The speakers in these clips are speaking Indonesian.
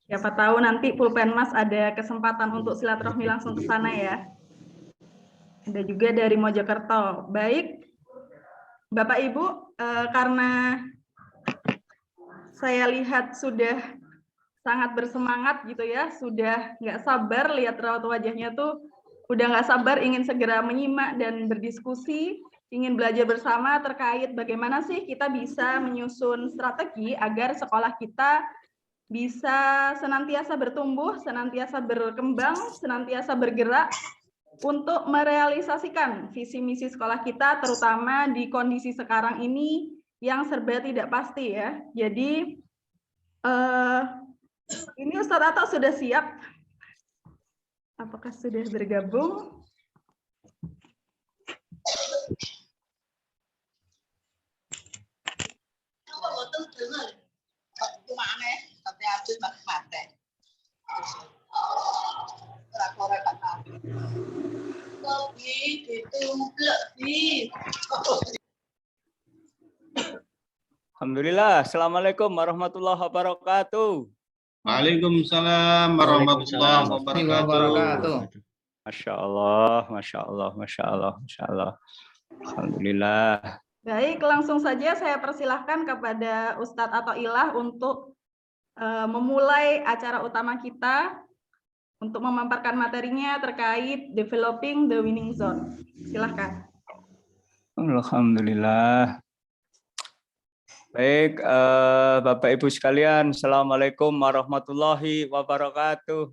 Siapa tahu nanti Pulpenmas ada kesempatan untuk silaturahmi langsung ke sana ya. Ada juga dari Mojokerto. Baik, Bapak Ibu, karena saya lihat sudah sangat bersemangat gitu ya, sudah nggak sabar lihat raut wajahnya tuh, udah nggak sabar ingin segera menyimak dan berdiskusi, ingin belajar bersama terkait bagaimana sih kita bisa menyusun strategi agar sekolah kita bisa senantiasa bertumbuh, senantiasa berkembang, senantiasa bergerak untuk merealisasikan visi misi sekolah kita, terutama di kondisi sekarang ini yang serba tidak pasti ya. Jadi ini Ustadz Atta sudah siap? Apakah sudah bergabung? Alhamdulillah. Assalamualaikum warahmatullahi wabarakatuh. Waalaikumsalam warahmatullahi wabarakatuh. Masya Allah, Masya Allah, Masya Allah, Masya Allah. Alhamdulillah. Baik, langsung saja saya persilahkan kepada Ustadz Athoillah untuk memulai acara utama kita untuk memaparkan materinya terkait developing the winning zone. Silahkan. Alhamdulillah. Baik, Bapak Ibu sekalian, Assalamualaikum warahmatullahi wabarakatuh.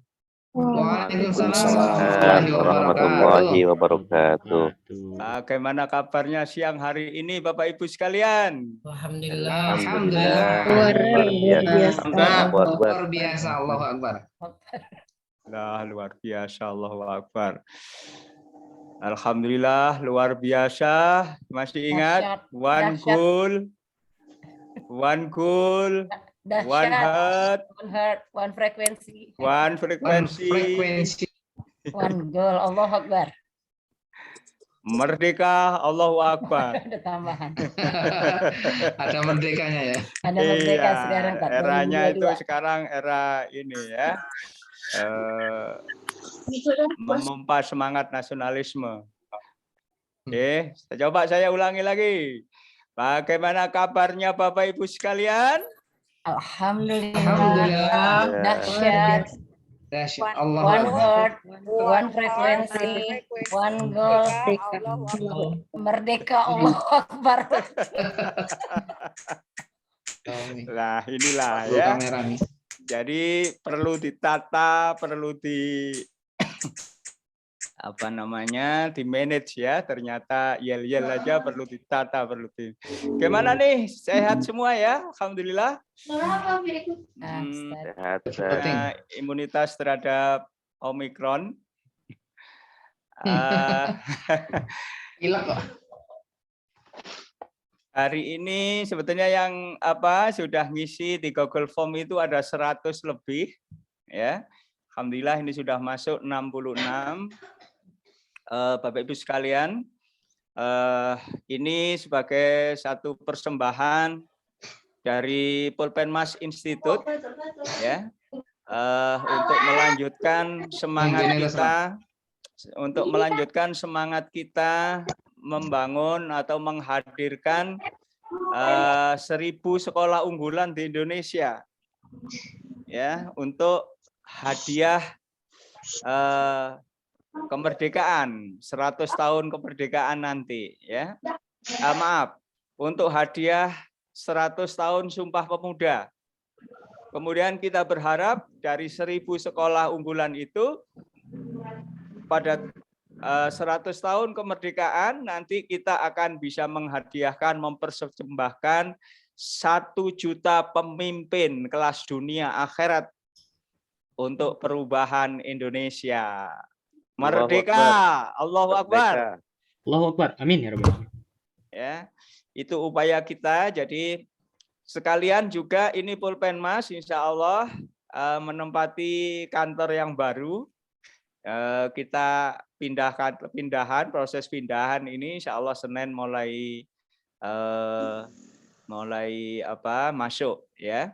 Waalaikumsalam warahmatullahi wabarakatuh. Bagaimana kabarnya siang hari ini Bapak Ibu sekalian? Alhamdulillah. Luar biasa, Allahu Akbar. Luar biasa, Allahu Akbar. Alhamdulillah, luar biasa. Masih ingat? One goal, one goal, one heart, one frequency, one frequency, one goal. Allahu Akbar. Merdeka, Allahu Akbar. Ada tambahan. Ada merdekanya ya. Ada merdeka Iya, sekarang. Pak, eranya 2022. itu sekarang era ini ya. Memompa semangat nasionalisme. Oke, coba saya ulangi lagi. Bagaimana kabarnya Bapak Ibu sekalian? Alhamdulillah. Dahsyat. One heart, one frequency, one goal. Merdeka, Allahu Akbar. Nah, inilah ya. Jadi perlu ditata, perlu di apa namanya, di manage ya. Ternyata yel-yel aja perlu ditata, perlu di. Gimana nih? Sehat semua ya? Alhamdulillah. Imunitas terhadap Omikron. Hilang kok. Hari ini sebetulnya yang sudah ngisi di Google Form itu ada 100 lebih ya. Alhamdulillah ini sudah masuk 66. Bapak Ibu sekalian, ini sebagai satu persembahan dari Pulpenmas Institute ya, untuk melanjutkan semangat kita membangun atau menghadirkan 1000 sekolah unggulan di Indonesia ya, untuk hadiah kemerdekaan 100 tahun kemerdekaan nanti ya. Maaf, untuk hadiah 100 tahun Sumpah Pemuda. Kemudian kita berharap dari 1000 sekolah unggulan itu pada 100 tahun kemerdekaan nanti kita akan bisa menghadiahkan, mempersembahkan 1 juta pemimpin kelas dunia akhirat untuk perubahan Indonesia. Merdeka, Allahu Akbar. Allahu Akbar. Amin ya Rabbal. Ya, itu upaya kita. Jadi sekalian juga ini Pulpenmas insya Allah menempati kantor yang baru. Kita proses pindahan ini insya Allah Senin mulai masuk ya.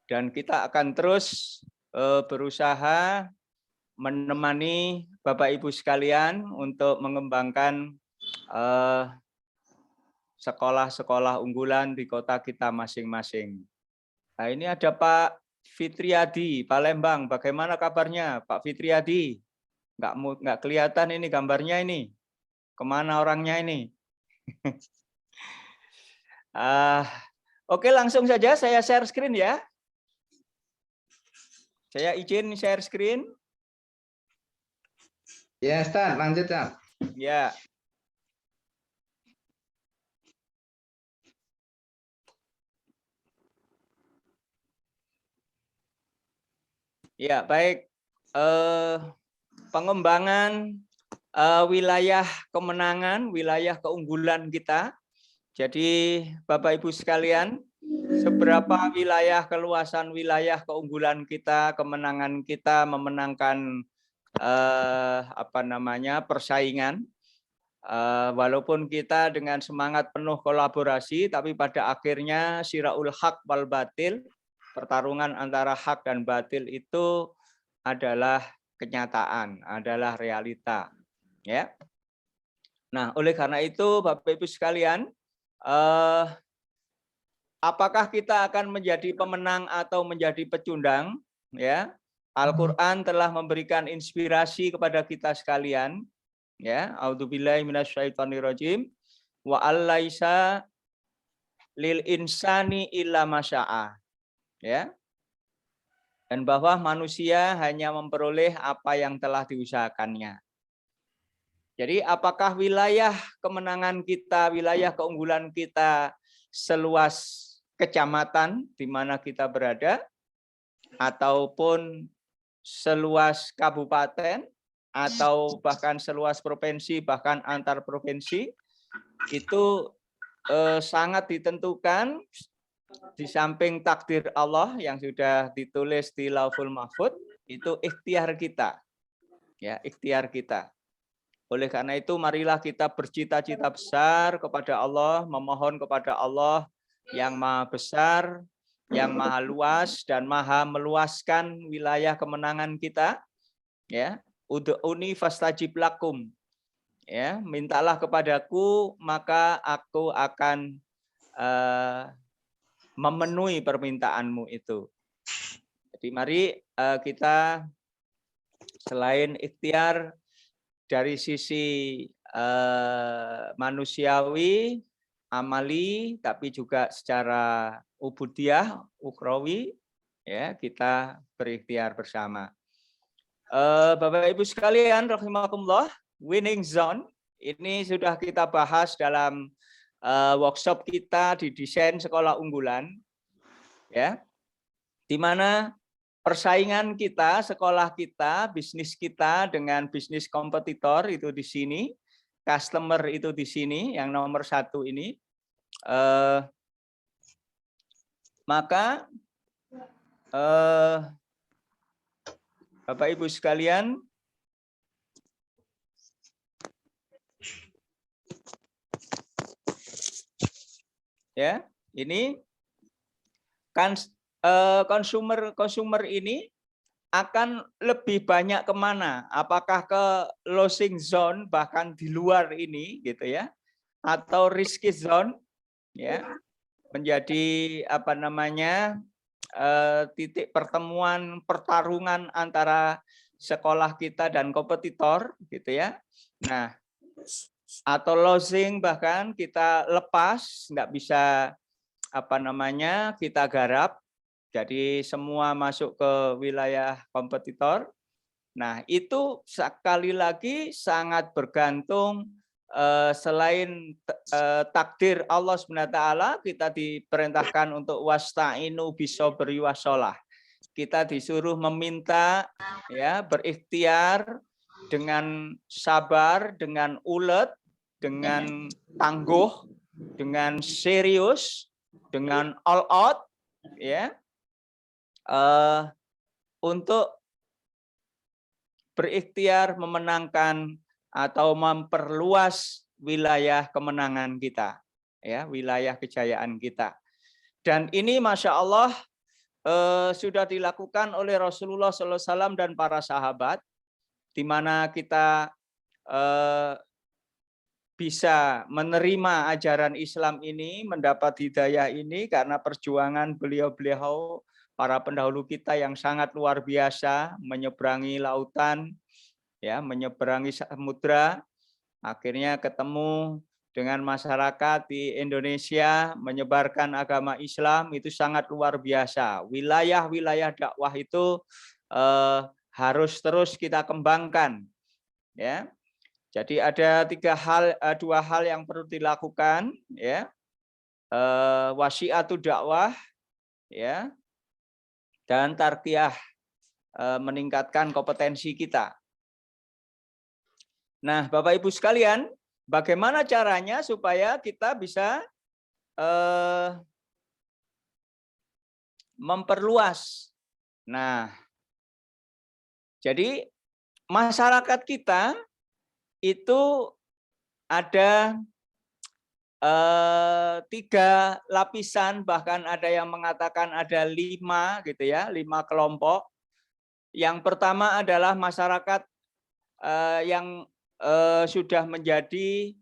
Dan kita akan terus berusaha menemani Bapak Ibu sekalian untuk mengembangkan sekolah-sekolah unggulan di kota kita masing-masing. Nah, ini ada Pak Fitriadi, Palembang. Bagaimana kabarnya, Pak Fitriadi? Nggak kelihatan ini gambarnya ini. Kemana orangnya ini? Oke, langsung saja saya share screen ya. Saya izin share screen. Ya, Ustaz, lanjut, Ustaz. Ya. Ya, baik. Pengembangan wilayah kemenangan, wilayah keunggulan kita. Jadi, Bapak Ibu sekalian, seberapa wilayah keluasan wilayah keunggulan kita, kemenangan kita memenangkan persaingan. Walaupun kita dengan semangat penuh kolaborasi, tapi pada akhirnya siraul haq wal batil, pertarungan antara hak dan batil itu adalah kenyataan, adalah realita. Ya. Nah, oleh karena itu, Bapak Ibu sekalian, apakah kita akan menjadi pemenang atau menjadi pecundang? Ya, Al-Quran telah memberikan inspirasi kepada kita sekalian. Ya, A'udzubillahi minasyaitonirrajim. Wa allaisa lil insani illa masya'a. Ya. Dan bahwa manusia hanya memperoleh apa yang telah diusahakannya. Jadi apakah wilayah kemenangan kita, wilayah keunggulan kita seluas kecamatan di mana kita berada, ataupun seluas kabupaten, atau bahkan seluas provinsi, bahkan antar provinsi, itu sangat ditentukan di samping takdir Allah yang sudah ditulis di Lauhul Mahfuz, itu ikhtiar kita. Ya, ikhtiar kita. Oleh karena itu, marilah kita bercita-cita besar kepada Allah, memohon kepada Allah yang maha besar, yang maha luas, dan maha meluaskan wilayah kemenangan kita. Ya, ud'uni fastajib lakum. Ya, mintalah kepadaku, maka aku akan memenuhi permintaanmu itu. Jadi mari kita selain ikhtiar dari sisi manusiawi, amali, tapi juga secara ubudiyah, ukhrawi, ya, kita berikhtiar bersama. Bapak Ibu sekalian, rahimakumullah, winning zone ini sudah kita bahas dalam workshop kita di desain sekolah unggulan, ya, di mana persaingan kita, sekolah kita, bisnis kita dengan bisnis kompetitor itu di sini, customer itu di sini, yang nomor 1 ini. Maka Bapak Ibu sekalian, ya, ini kan konsumer ini akan lebih banyak kemana? Apakah ke losing zone, bahkan di luar ini, gitu ya, atau risky zone, ya, menjadi titik pertemuan pertarungan antara sekolah kita dan kompetitor, gitu ya. Nah, atau losing, bahkan kita lepas, nggak bisa kita garap. Jadi semua masuk ke wilayah kompetitor. Nah, itu sekali lagi sangat bergantung selain takdir Allah SWT, kita diperintahkan untuk wasta'inu bisobri washolah. Kita disuruh meminta, ya, berikhtiar dengan sabar, dengan ulet, dengan tangguh, dengan serius, dengan all out, ya. Untuk berikhtiar memenangkan atau memperluas wilayah kemenangan kita, ya, wilayah kejayaan kita. Dan ini Masya Allah sudah dilakukan oleh Rasulullah SAW dan para sahabat, di mana kita bisa menerima ajaran Islam ini, mendapat hidayah ini karena perjuangan beliau-beliau, para pendahulu kita yang sangat luar biasa, menyeberangi lautan, ya, menyeberangi samudra, akhirnya ketemu dengan masyarakat di Indonesia, menyebarkan agama Islam, itu sangat luar biasa. Wilayah-wilayah dakwah itu harus terus kita kembangkan, ya. Jadi ada dua hal yang perlu dilakukan, ya. Wasiatu dakwah, ya, dan tarbiyah, meningkatkan kompetensi kita. Nah, Bapak Ibu sekalian, bagaimana caranya supaya kita bisa memperluas? Nah, jadi masyarakat kita itu ada 3 lapisan, bahkan ada yang mengatakan ada 5 gitu ya, 5 kelompok. Yang pertama adalah masyarakat yang sudah menjadi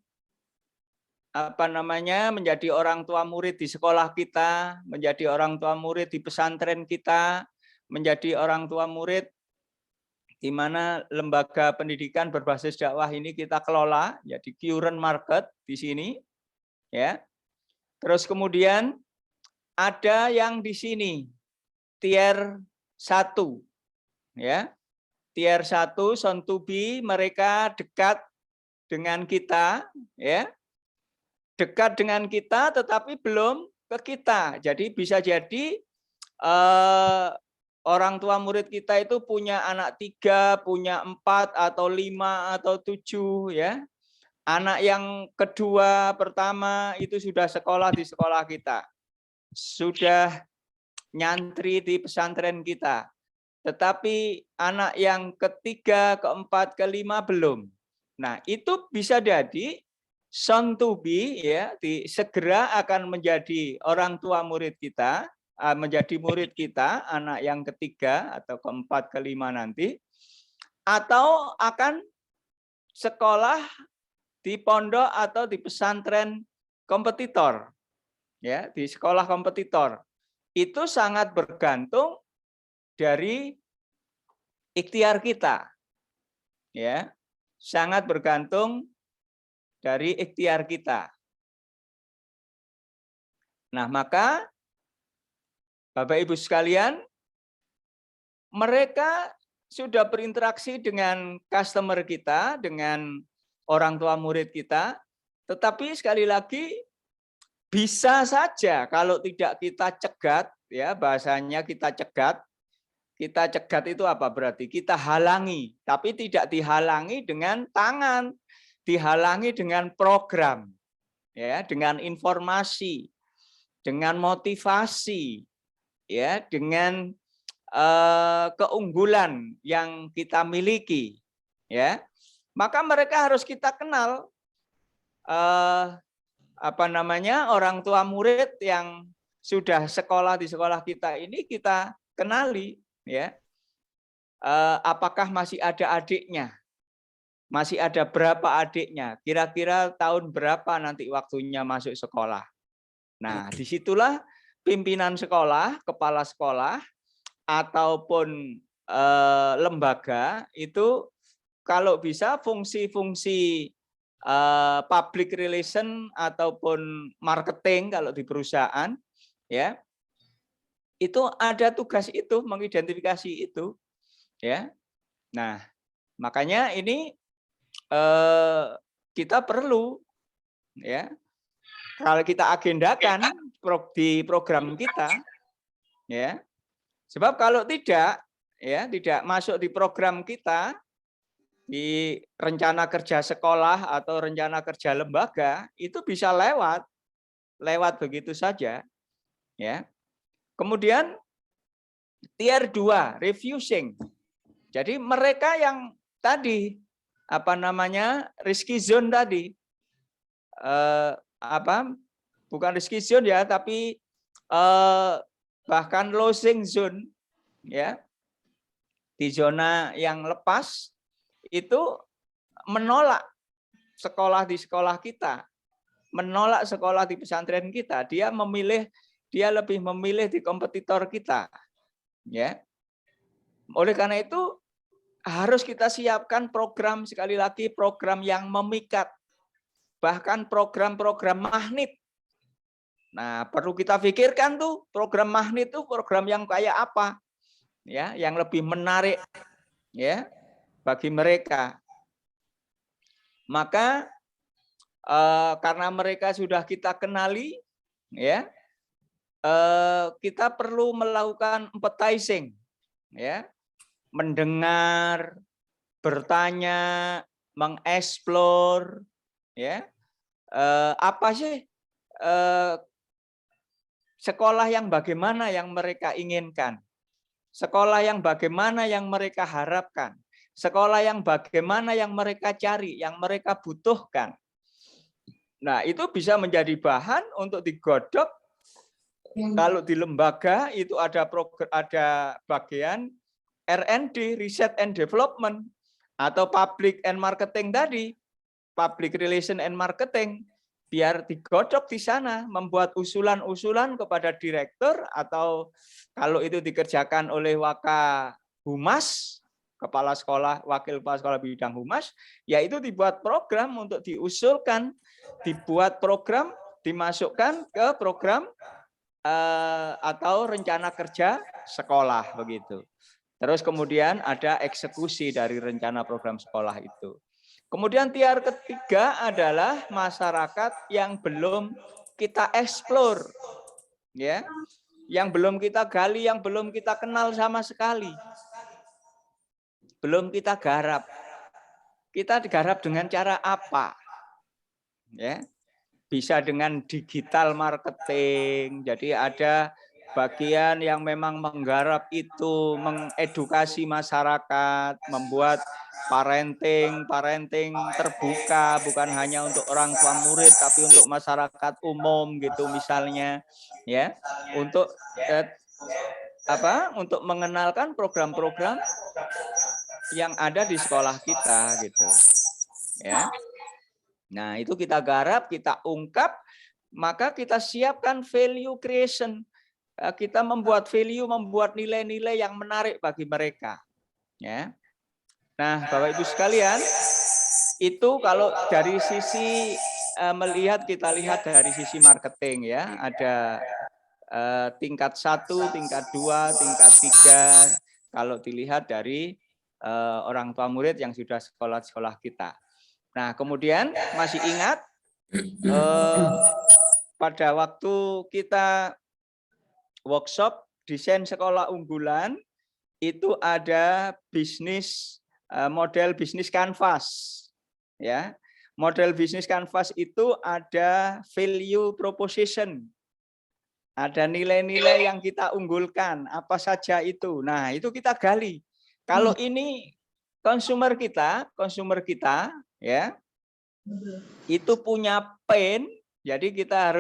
menjadi orang tua murid di sekolah kita, menjadi orang tua murid di pesantren kita, menjadi orang tua murid di mana lembaga pendidikan berbasis dakwah ini kita kelola, jadi current market di sini, ya. Terus kemudian ada yang di sini tier 1, ya. Tier 1 soon to be, mereka dekat dengan kita, ya. Dekat dengan kita tetapi belum ke kita. Jadi bisa jadi orang tua murid kita itu punya anak 3, punya 4 atau 5 atau 7, ya. Anak yang kedua, pertama itu sudah sekolah di sekolah kita. Sudah nyantri di pesantren kita. Tetapi anak yang ketiga, keempat, kelima belum. Nah, itu bisa jadi soon to be, ya, segera akan menjadi orang tua murid kita, menjadi murid kita, anak yang ketiga atau keempat, kelima nanti, atau akan sekolah di pondok atau di pesantren kompetitor, ya, di sekolah kompetitor. Itu sangat bergantung dari ikhtiar kita, ya, sangat bergantung dari ikhtiar kita. Nah, maka Bapak Ibu sekalian, mereka sudah berinteraksi dengan customer kita, dengan orang tua murid kita, tetapi sekali lagi bisa saja kalau tidak kita cegat, ya, bahasanya kita cegat. Kita cegat itu apa berarti? Kita halangi, tapi tidak dihalangi dengan tangan, dihalangi dengan program, ya, dengan informasi, dengan motivasi, ya, dengan keunggulan yang kita miliki, ya. Maka mereka harus kita kenal, orang tua murid yang sudah sekolah di sekolah kita ini kita kenali, ya. Apakah masih ada adiknya? Masih ada berapa adiknya? Kira-kira tahun berapa nanti waktunya masuk sekolah? Nah, disitulah pimpinan sekolah, kepala sekolah, ataupun lembaga itu kalau bisa fungsi-fungsi public relation ataupun marketing kalau di perusahaan, ya, itu ada tugas itu, mengidentifikasi itu, ya. Nah, makanya ini kita perlu, ya, kalau kita agendakan di program kita, ya. Sebab kalau tidak, ya, tidak masuk di program kita, di rencana kerja sekolah atau rencana kerja lembaga, itu bisa lewat begitu saja, ya. Kemudian tier 2, refusing. Jadi mereka yang tadi risky zone tadi, bukan risky zone ya, tapi bahkan losing zone, ya, di zona yang lepas itu menolak sekolah di sekolah kita, menolak sekolah di pesantren kita. Dia lebih memilih di kompetitor kita, ya. Oleh karena itu harus kita siapkan program, sekali lagi program yang memikat, bahkan program-program magnet. Nah, perlu kita pikirkan tuh program magnet itu program yang kayak apa, ya, yang lebih menarik, ya, bagi mereka. Maka karena mereka sudah kita kenali, ya, kita perlu melakukan empathizing, ya, mendengar, bertanya, mengeksplor, ya, apa sih sekolah yang bagaimana yang mereka inginkan, sekolah yang bagaimana yang mereka harapkan, sekolah yang bagaimana yang mereka cari, yang mereka butuhkan. Nah, itu bisa menjadi bahan untuk digodok. Kalau di lembaga itu ada bagian R&D, Research and Development, atau Public and Marketing tadi, Public Relation and Marketing, biar digodok di sana, membuat usulan-usulan kepada direktur, atau kalau itu dikerjakan oleh Wakahumas, kepala sekolah, wakil kepala sekolah bidang humas, yaitu dibuat program untuk diusulkan, dibuat program, dimasukkan ke program atau rencana kerja sekolah, begitu. Terus kemudian ada eksekusi dari rencana program sekolah itu. Kemudian tiar ketiga adalah masyarakat yang belum kita eksplor, ya, yang belum kita gali, yang belum kita kenal sama sekali, belum kita garap. Kita digarap dengan cara apa? Ya, bisa dengan digital marketing. Jadi ada bagian yang memang menggarap itu, mengedukasi masyarakat, membuat parenting terbuka, bukan hanya untuk orang tua murid, tapi untuk masyarakat umum gitu misalnya, ya, untuk untuk mengenalkan program-program yang ada di sekolah kita gitu, ya. Nah, itu kita garap, kita ungkap, maka kita siapkan value creation. Kita membuat value, membuat nilai-nilai yang menarik bagi mereka, ya. Nah, Bapak Ibu sekalian, itu kalau dari sisi kita lihat dari sisi marketing, ya, ada tingkat 1, tingkat 2, tingkat 3. Kalau dilihat dari orang tua murid yang sudah sekolah kita. Nah, kemudian masih ingat pada waktu kita workshop desain sekolah unggulan itu ada model bisnis kanvas, ya. Model bisnis kanvas itu ada value proposition, ada nilai-nilai yang kita unggulkan, apa saja itu. Nah, itu kita gali. Kalau ini konsumer kita, ya, itu punya pain, jadi kita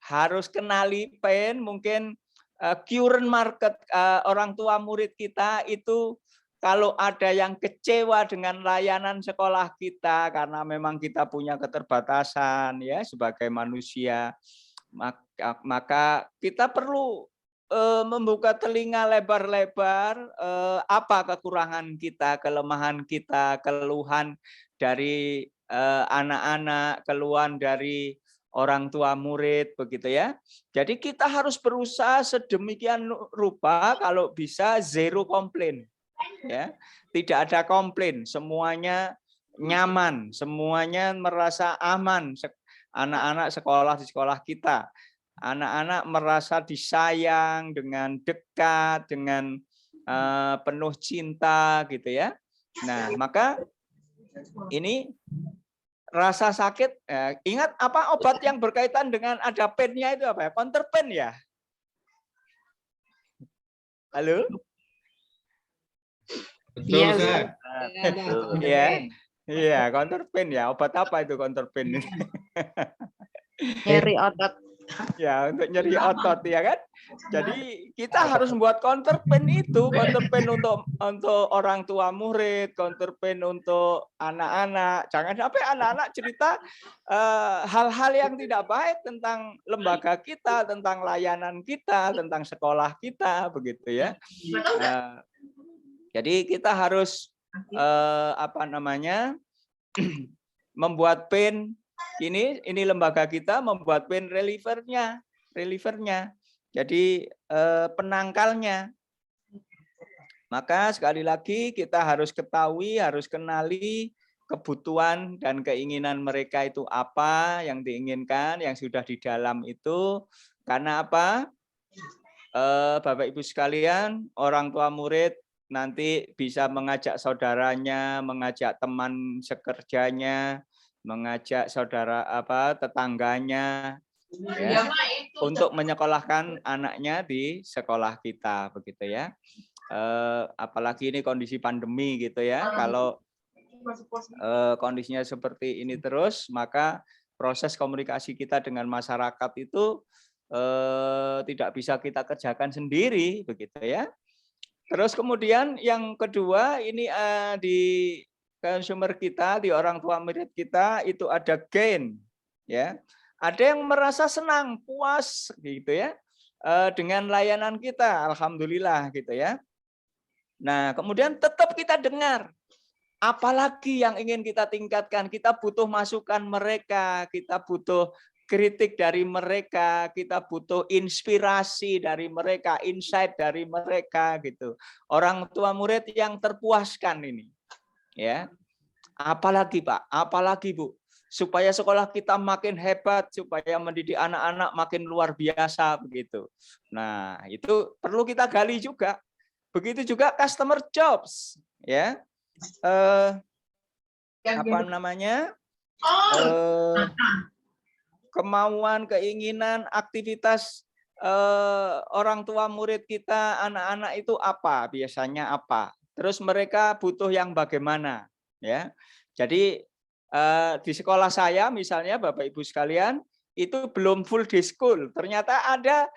harus kenali pain. Mungkin current market orang tua murid kita itu kalau ada yang kecewa dengan layanan sekolah kita karena memang kita punya keterbatasan, ya, sebagai manusia, maka kita perlu membuka telinga lebar-lebar, apa kekurangan kita, kelemahan kita, keluhan dari anak-anak, keluhan dari orang tua murid, begitu ya. Jadi kita harus berusaha sedemikian rupa kalau bisa zero komplain, ya. Tidak ada komplain, semuanya nyaman, semuanya merasa aman. Anak-anak sekolah di sekolah kita, anak-anak merasa disayang, dengan dekat, dengan penuh cinta, gitu ya. Nah, maka ini rasa sakit, ingat apa obat yang berkaitan dengan ada pain-nya itu apa ya? Counterpain ya? Halo? Betul, Ustaz. Iya. Iya, counterpain ya. Obat apa itu counterpain? Nyeri otot. Ya, untuk nyeri otot ya kan. Jadi kita harus membuat counterpain itu, counterpain untuk orang tua murid, counterpain untuk anak-anak. Jangan sampai anak-anak cerita hal-hal yang tidak baik tentang lembaga kita, tentang layanan kita, tentang sekolah kita, begitu ya. Jadi kita harus membuat pin. Ini lembaga kita membuat pin relievernya. Jadi penangkalnya. Maka sekali lagi kita harus ketahui, harus kenali kebutuhan dan keinginan mereka itu apa yang diinginkan, yang sudah di dalam itu. Karena apa? Bapak Ibu sekalian, orang tua murid nanti bisa mengajak saudaranya, mengajak teman sekerjanya, mengajak saudara tetangganya ya, untuk menyekolahkan anaknya di sekolah kita, begitu ya. Apalagi ini kondisi pandemi gitu ya. Kalau kondisinya seperti ini terus, maka proses komunikasi kita dengan masyarakat itu tidak bisa kita kerjakan sendiri, begitu ya. Terus kemudian yang kedua ini di consumer kita, di orang tua murid kita itu ada gain, ya. Ada yang merasa senang, puas, gitu ya, dengan layanan kita, alhamdulillah, gitu ya. Nah, kemudian tetap kita dengar, apalagi yang ingin kita tingkatkan. Kita butuh masukan mereka, kita butuh kritik dari mereka, kita butuh inspirasi dari mereka, insight dari mereka, gitu. Orang tua murid yang terpuaskan ini. Ya, apalagi Pak, apalagi Bu, supaya sekolah kita makin hebat, supaya mendidik anak-anak makin luar biasa begitu. Nah, itu perlu kita gali juga. Begitu juga customer jobs, ya. Kemauan, keinginan, aktivitas orang tua murid kita, anak-anak itu apa? Biasanya apa? Terus mereka butuh yang bagaimana, ya. Jadi di sekolah saya misalnya Bapak Ibu sekalian itu belum full day school. Ternyata ada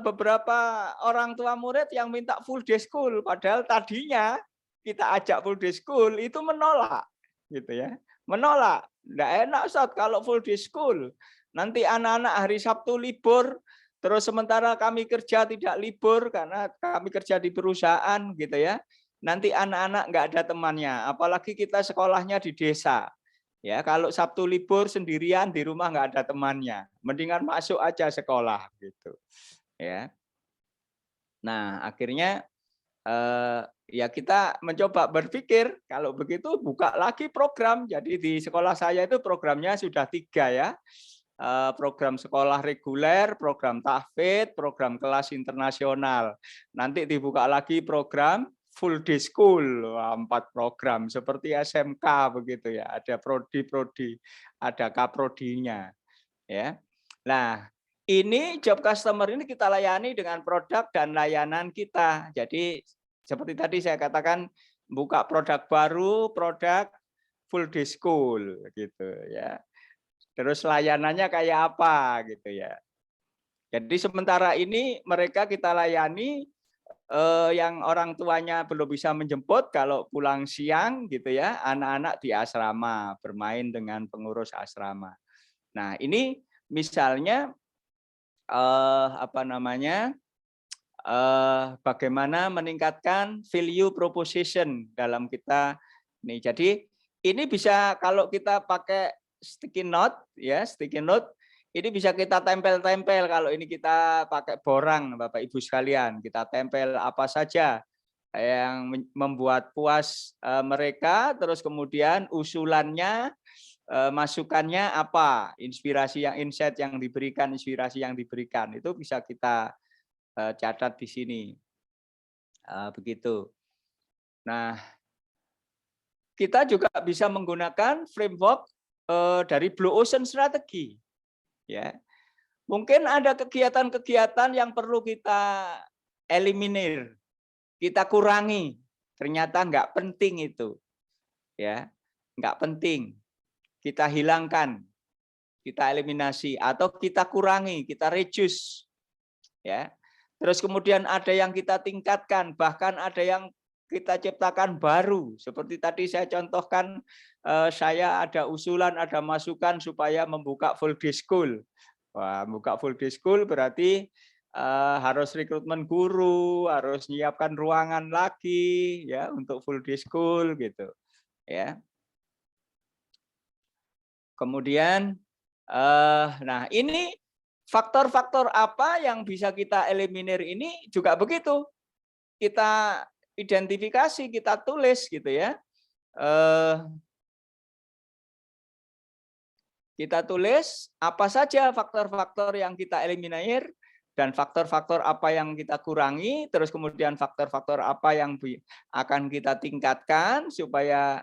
beberapa orang tua murid yang minta full day school, padahal tadinya kita ajak full day school itu menolak, gitu ya. Menolak. Nggak enak Ustaz kalau full day school. Nanti anak-anak hari Sabtu libur, terus sementara kami kerja tidak libur karena kami kerja di perusahaan, gitu ya. Nanti anak-anak nggak ada temannya, apalagi kita sekolahnya di desa. Ya, kalau Sabtu libur sendirian di rumah nggak ada temannya, mendingan masuk aja sekolah gitu. Ya. Nah, akhirnya ya kita mencoba berpikir kalau begitu buka lagi program. Jadi di sekolah saya itu programnya sudah 3 ya. Program sekolah reguler, program tahfidz, program kelas internasional. Nanti dibuka lagi program full day school, 4 program seperti SMK begitu ya. Ada prodi-prodi, ada kaprodinya. Ya. Nah, ini job customer ini kita layani dengan produk dan layanan kita. Jadi seperti tadi saya katakan buka produk baru, produk full day school gitu ya. Terus layanannya kayak apa gitu ya. Jadi sementara ini mereka kita layani yang orang tuanya belum bisa menjemput kalau pulang siang gitu ya, anak-anak di asrama bermain dengan pengurus asrama. Nah, ini misalnya bagaimana meningkatkan value proposition dalam kita nih. Jadi ini bisa kalau kita pakai sticky note ya, sticky note ini bisa kita tempel-tempel. Kalau ini kita pakai borang Bapak Ibu sekalian, kita tempel apa saja yang membuat puas mereka, terus kemudian usulannya, masukannya apa, inspirasi yang insight yang diberikan, inspirasi yang diberikan itu bisa kita catat di sini. Begitu. Nah, kita juga bisa menggunakan framework dari Blue Ocean Strategy. Ya, mungkin ada kegiatan-kegiatan yang perlu kita eliminir, kita kurangi. Ternyata nggak penting itu, ya, nggak penting. Kita hilangkan. kita eliminasi atau kita kurangi, kita reduce. Ya. Terus kemudian ada yang kita tingkatkan, bahkan ada yang kita ciptakan baru. Seperti tadi saya contohkan, saya ada usulan, ada masukan supaya membuka full day school. Wah, membuka full day school berarti harus rekrutmen guru, harus menyiapkan ruangan lagi ya untuk full day school gitu. Ya. Kemudian nah ini faktor-faktor apa yang bisa kita eliminir ini juga begitu. Kita identifikasi, kita tulis gitu ya. Kita tulis apa saja faktor-faktor yang kita eliminir dan faktor-faktor apa yang kita kurangi, terus kemudian faktor-faktor apa yang akan kita tingkatkan supaya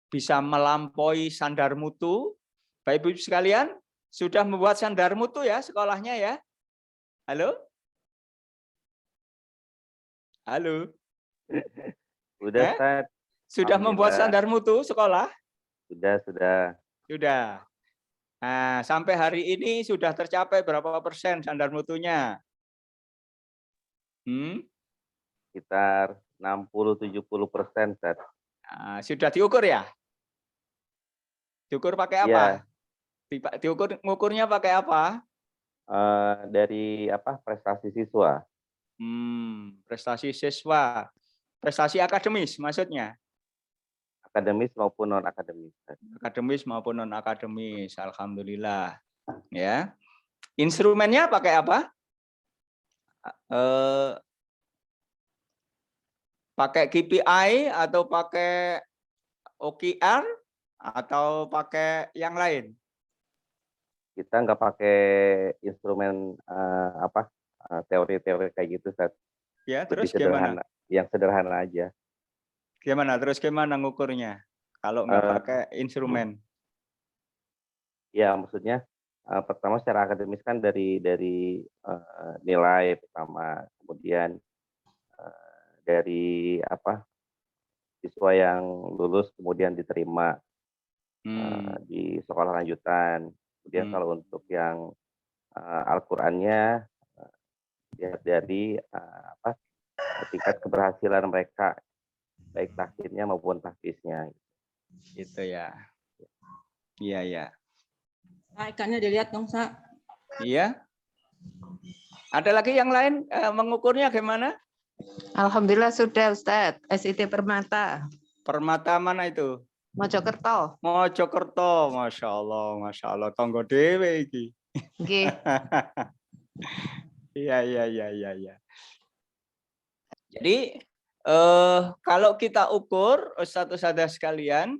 bisa melampaui standar mutu. Bapak Ibu sekalian, sudah membuat standar mutu ya sekolahnya ya? Halo? Halo? Udah, Ustaz. Sudah membuat standar mutu sekolah? Sudah. Sudah. Nah, sampai hari ini sudah tercapai berapa persen standar mutunya? Sekitar 60-70%, Ustaz. Nah, sudah diukur ya? Diukur pakai apa? Ngukurnya pakai apa? Dari prestasi siswa. Prestasi siswa. Prestasi akademis maksudnya? Akademis maupun non akademis. Akademis maupun non akademis. Alhamdulillah. Ya. Instrumennya pakai apa? Pakai KPI atau pakai OKR atau pakai yang lain? Kita nggak pakai instrumen teori-teori kayak gitu, Ustaz. Ya, terus gimana? Yang sederhana aja. Gimana? Terus gimana ngukurnya? Kalau nggak pakai instrumen? Ya, maksudnya pertama secara akademis kan dari nilai pertama, kemudian dari siswa yang lulus kemudian diterima di sekolah lanjutan. Kemudian kalau untuk yang Al-Qur'annya dari tingkat keberhasilan mereka baik tahsinnya maupun tahfiznya. Gitu ya. Iya ya. Ikannya dilihat dong, Sa. Iya. Ada lagi yang lain mengukurnya gimana? Alhamdulillah sudah, Ustadz. SIT Permata. Permata mana itu? Mojokerto. Mojokerto, Masya Allah, tonggo dewe iki. Nggih. Iya. Jadi kalau kita ukur, Ustadz sekalian,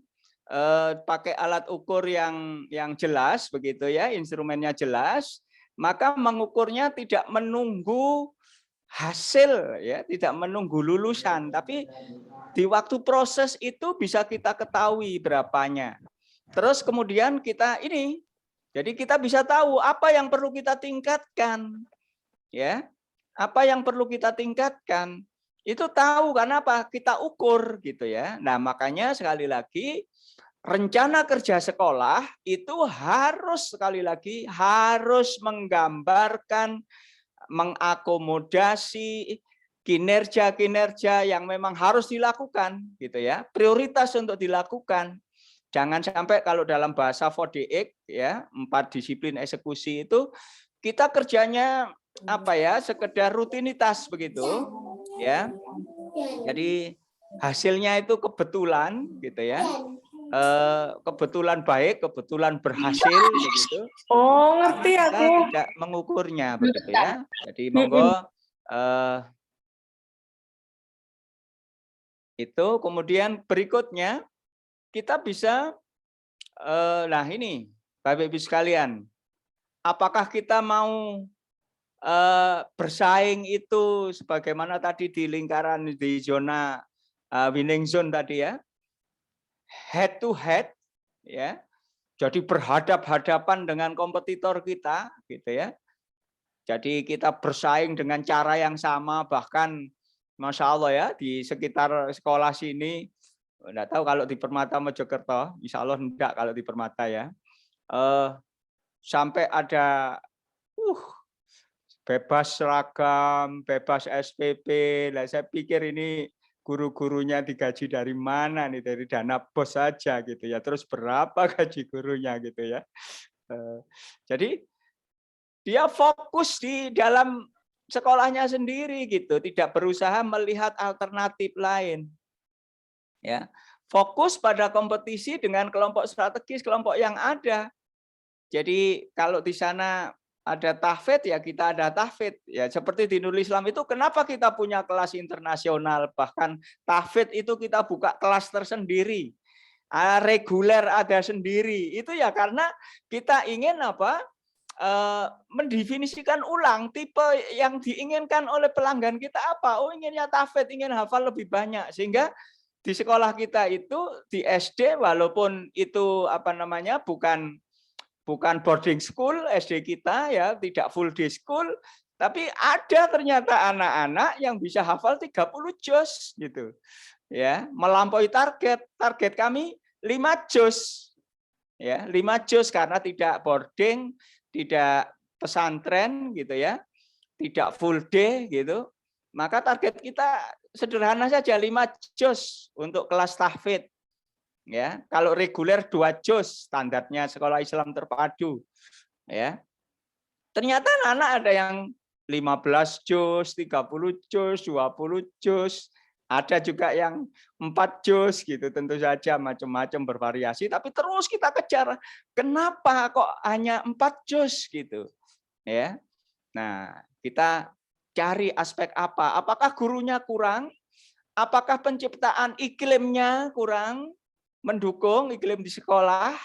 pakai alat ukur yang jelas begitu ya, instrumennya jelas, maka mengukurnya tidak menunggu hasil ya, tidak menunggu lulusan, tapi di waktu proses itu bisa kita ketahui berapanya. Terus kemudian jadi kita bisa tahu apa yang perlu kita tingkatkan. Ya. Apa yang perlu kita tingkatkan? Itu tahu karena apa? Kita ukur gitu ya. Nah, makanya sekali lagi rencana kerja sekolah itu harus harus menggambarkan, mengakomodasi kinerja-kinerja yang memang harus dilakukan gitu ya, prioritas untuk dilakukan. Jangan sampai kalau dalam bahasa 4DX ya, 4 disiplin eksekusi itu kita kerjanya sekedar rutinitas begitu ya. Jadi hasilnya itu kebetulan gitu ya. Kebetulan baik, kebetulan berhasil begitu. Oh, ngerti aku. Kita tidak mengukurnya begitu ya. Jadi monggo itu kemudian berikutnya kita bisa ini Bapak Ibu sekalian, apakah kita mau bersaing itu sebagaimana tadi di lingkaran di zona winning zone tadi ya, head to head ya, jadi berhadap-hadapan dengan kompetitor kita gitu ya. Jadi kita bersaing dengan cara yang sama, bahkan Masya Allah ya, di sekitar sekolah sini Enggak tahu kalau di Permata Mojokerto, insya Allah enggak kalau di Permata ya. Sampai ada bebas seragam, bebas SPP. Lah saya pikir ini guru-gurunya digaji dari mana nih, dari dana bos saja gitu ya. Terus berapa gaji gurunya gitu ya. Jadi dia fokus di dalam sekolahnya sendiri gitu, tidak berusaha melihat alternatif lain. Ya, fokus pada kompetisi dengan kelompok strategis, kelompok yang ada. Jadi kalau di sana ada tahfidz ya kita ada tahfidz ya, seperti di Nurul Islam itu kenapa kita punya kelas internasional, bahkan tahfidz itu kita buka kelas tersendiri, reguler ada sendiri, itu ya karena kita ingin apa, mendefinisikan ulang tipe yang diinginkan oleh pelanggan kita apa. Oh, inginnya tahfidz, ingin hafal lebih banyak, sehingga di sekolah kita itu di SD walaupun itu apa namanya bukan boarding school SD kita ya, tidak full day school, tapi ada ternyata anak-anak yang bisa hafal 30 juz gitu. Ya, melampaui target. Target kami 5 juz. Ya, 5 juz karena tidak boarding, tidak pesantren gitu ya. Tidak full day gitu. Maka target kita sederhana saja 5 juz untuk kelas tahfidz. Ya, kalau reguler 2 juz standarnya sekolah Islam terpadu. Ya. Ternyata anak-anak ada yang 15 juz, 30 juz, 20 juz, ada juga yang 4 juz gitu, tentu saja macam-macam bervariasi, tapi terus kita kejar. Kenapa kok hanya 4 juz gitu? Ya. Nah, kita cari aspek apa? Apakah gurunya kurang? Apakah penciptaan iklimnya kurang mendukung iklim di sekolah?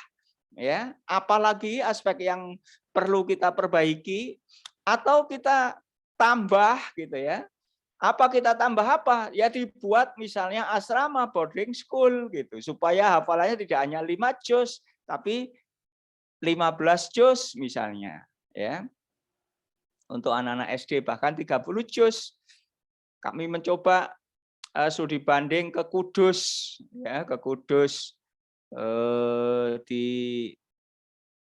Ya, apalagi aspek yang perlu kita perbaiki atau kita tambah gitu ya? Apa kita tambah apa? Ya dibuat misalnya asrama boarding school gitu supaya hafalannya tidak hanya 5 juz tapi 15 juz misalnya ya. Untuk anak-anak SD bahkan 30 juz. Kami mencoba studi banding ke Kudus ya, ke Kudus di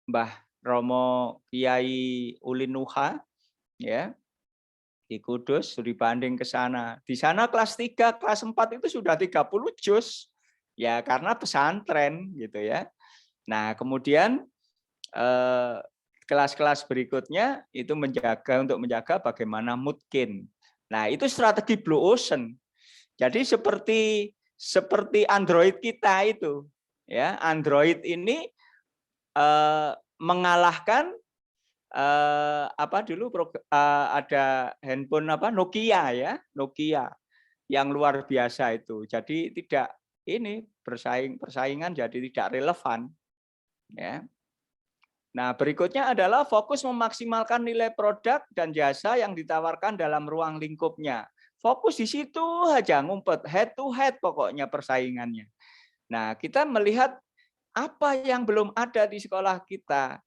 Mbah Romo Kiai Ulinuha ya. Di Kudus studi banding ke sana. Di sana kelas 3, kelas 4 itu sudah 30 juz. Ya karena pesantren gitu ya. Nah, kemudian kelas-kelas berikutnya itu untuk menjaga bagaimana mungkin. Nah, itu strategi Blue Ocean. Jadi seperti Android kita itu, ya Android ini mengalahkan ada handphone Nokia ya, Nokia yang luar biasa itu. Jadi tidak ini persaingan jadi tidak relevan, ya. Nah, berikutnya adalah fokus memaksimalkan nilai produk dan jasa yang ditawarkan dalam ruang lingkupnya. Fokus di situ aja, ngumpet head to head pokoknya persaingannya. Nah, kita melihat apa yang belum ada di sekolah kita.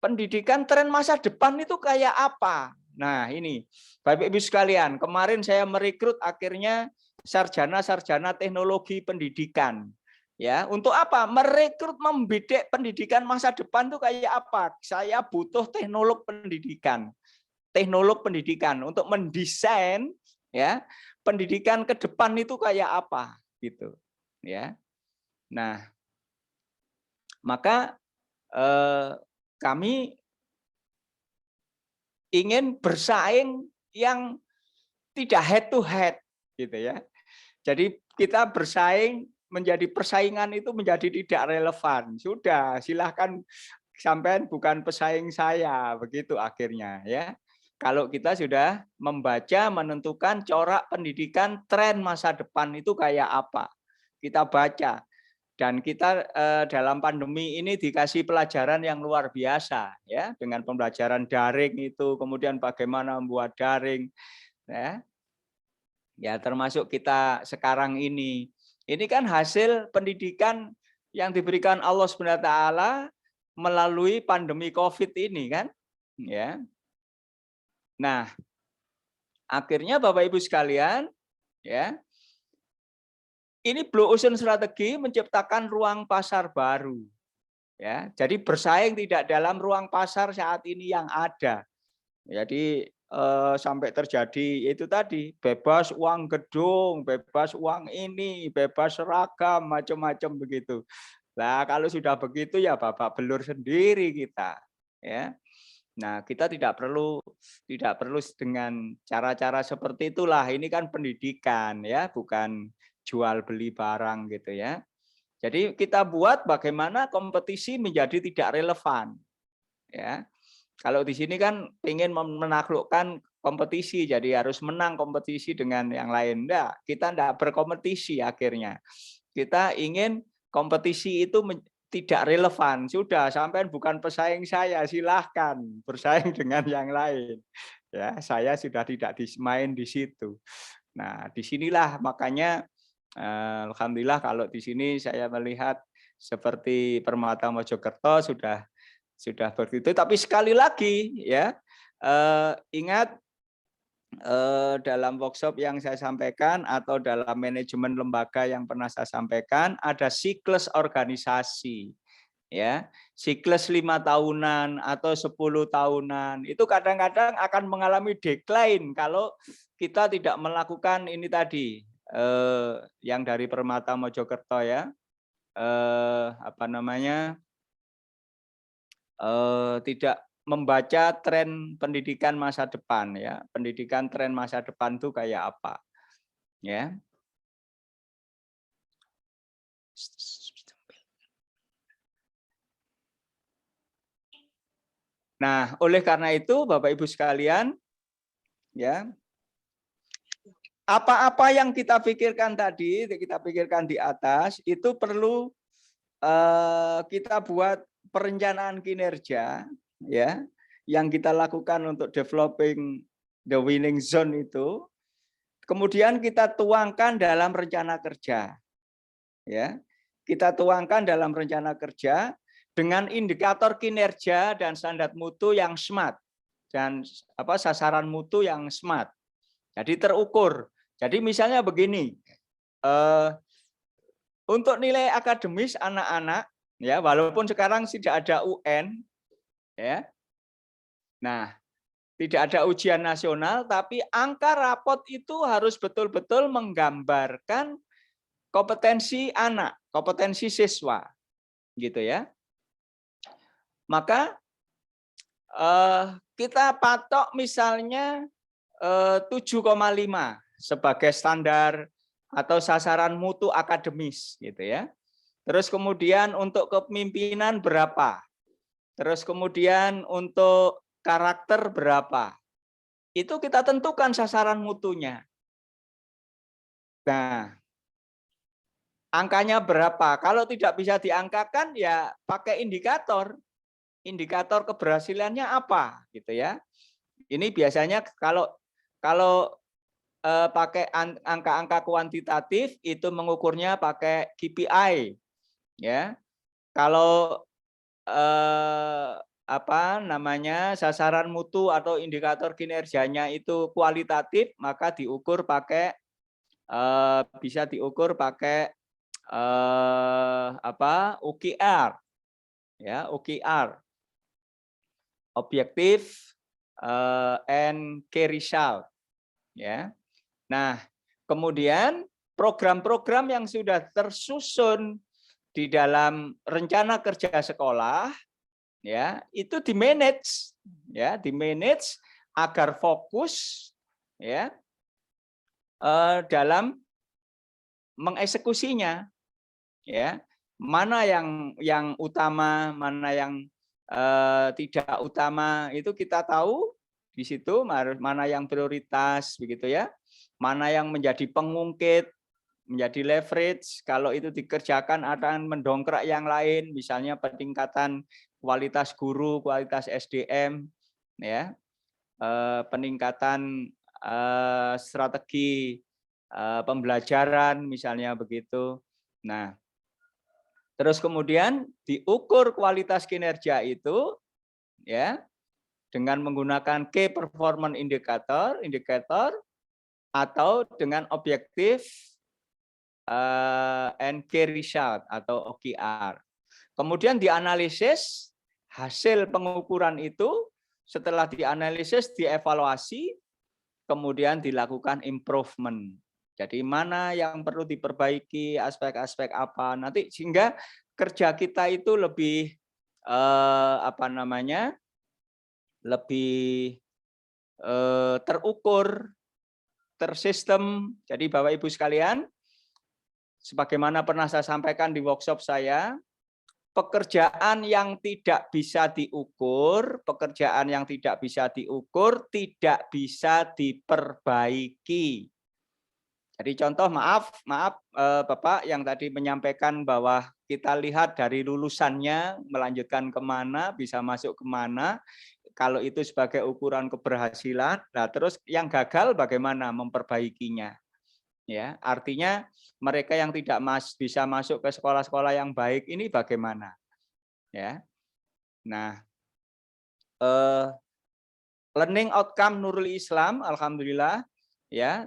Pendidikan tren masa depan itu kayak apa? Nah, ini Bapak Ibu sekalian, kemarin saya merekrut akhirnya sarjana-sarjana teknologi pendidikan. Ya, untuk apa? Merekrut membidik pendidikan masa depan itu kayak apa? Saya butuh teknolog pendidikan. Teknolog pendidikan untuk mendesain ya pendidikan ke depan itu kayak apa gitu ya. Nah, maka kami ingin bersaing yang tidak head to head gitu ya. Jadi kita bersaing menjadi persaingan itu menjadi tidak relevan. Sudah, silahkan sampean bukan pesaing saya begitu akhirnya ya. Kalau kita sudah membaca, menentukan corak pendidikan tren masa depan itu kayak apa. Kita baca. Dan kita dalam pandemi ini dikasih pelajaran yang luar biasa. Ya, dengan pembelajaran daring itu, kemudian bagaimana membuat daring. Ya, termasuk kita sekarang ini. Ini kan hasil pendidikan yang diberikan Allah SWT melalui pandemi COVID ini kan. Ya. Nah, akhirnya Bapak Ibu sekalian, ya, ini Blue Ocean strategi menciptakan ruang pasar baru. Ya, jadi bersaing tidak dalam ruang pasar saat ini yang ada. Jadi sampai terjadi itu tadi bebas uang gedung, bebas uang ini, bebas seragam, macam-macam begitu. Nah, kalau sudah begitu ya babak belur sendiri kita, ya. Nah, kita tidak perlu dengan cara-cara seperti itulah. Ini kan pendidikan ya, bukan jual beli barang gitu ya. Jadi kita buat bagaimana kompetisi menjadi tidak relevan. Ya. Kalau di sini kan ingin menaklukkan kompetisi, jadi harus menang kompetisi dengan yang lain. Enggak, kita enggak berkompetisi akhirnya. Kita ingin kompetisi itu tidak relevan. Sudah, sampai bukan pesaing saya, silahkan bersaing dengan yang lain. Ya, saya sudah tidak main di situ. Nah, disinilah makanya alhamdulillah kalau di sini saya melihat seperti Permata Mojokerto sudah begitu. Tapi sekali lagi ya ingat dalam workshop yang saya sampaikan atau dalam manajemen lembaga yang pernah saya sampaikan ada siklus organisasi. Ya, siklus 5 tahunan atau 10 tahunan itu kadang-kadang akan mengalami decline kalau kita tidak melakukan ini tadi yang dari Permata Mojokerto ya tidak membaca tren pendidikan masa depan ya, pendidikan tren masa depan itu kayak apa ya. Nah, oleh karena itu Bapak Ibu sekalian ya, apa-apa yang kita pikirkan tadi, kita pikirkan di atas itu perlu kita buat perencanaan kinerja ya yang kita lakukan untuk developing the winning zone itu, kemudian kita tuangkan dalam rencana kerja ya, kita tuangkan dalam rencana kerja dengan indikator kinerja dan standar mutu yang smart dan sasaran mutu yang smart, jadi terukur. Jadi misalnya begini, untuk nilai akademis anak-anak ya, walaupun sekarang tidak ada UN ya. Nah, tidak ada ujian nasional, tapi angka rapot itu harus betul-betul menggambarkan kompetensi anak, kompetensi siswa, gitu ya. Maka kita patok misalnya 7,5 sebagai standar atau sasaran mutu akademis, gitu ya. Terus kemudian untuk kepemimpinan berapa? Terus kemudian untuk karakter berapa? Itu kita tentukan sasaran mutunya. Nah, angkanya berapa? Kalau tidak bisa diangkakan ya pakai indikator. Indikator keberhasilannya apa gitu ya. Ini biasanya kalau pakai angka-angka kuantitatif itu mengukurnya pakai KPI ya. Kalau sasaran mutu atau indikator kinerjanya itu kualitatif, maka diukur pakai bisa diukur pakai OKR ya, OKR, objektif and key result ya. Nah, kemudian program-program yang sudah tersusun di dalam rencana kerja sekolah ya, itu di-manage ya, di-manage agar fokus ya dalam mengeksekusinya ya. Mana yang utama, mana yang tidak utama itu kita tahu di situ, mana yang prioritas begitu ya. Mana yang menjadi pengungkit, menjadi leverage, kalau itu dikerjakan akan mendongkrak yang lain, misalnya peningkatan kualitas guru, kualitas SDM, ya, peningkatan strategi pembelajaran, misalnya begitu. Nah, terus kemudian diukur kualitas kinerja itu, ya, dengan menggunakan key performance indicator, atau dengan objektif and key result atau OKR. Kemudian dianalisis hasil pengukuran itu, setelah dianalisis, dievaluasi, kemudian dilakukan improvement. Jadi mana yang perlu diperbaiki, aspek-aspek apa nanti, sehingga kerja kita itu lebih lebih terukur, tersistem. Jadi Bapak Ibu sekalian, sebagaimana pernah saya sampaikan di workshop saya, pekerjaan yang tidak bisa diukur, tidak bisa diperbaiki. Jadi contoh, maaf Bapak yang tadi menyampaikan bahwa kita lihat dari lulusannya melanjutkan kemana, bisa masuk kemana, kalau itu sebagai ukuran keberhasilan, nah terus yang gagal bagaimana memperbaikinya. Ya, artinya mereka yang tidak bisa masuk ke sekolah-sekolah yang baik ini bagaimana? Ya. Nah, learning outcome Nurul Islam, alhamdulillah, ya,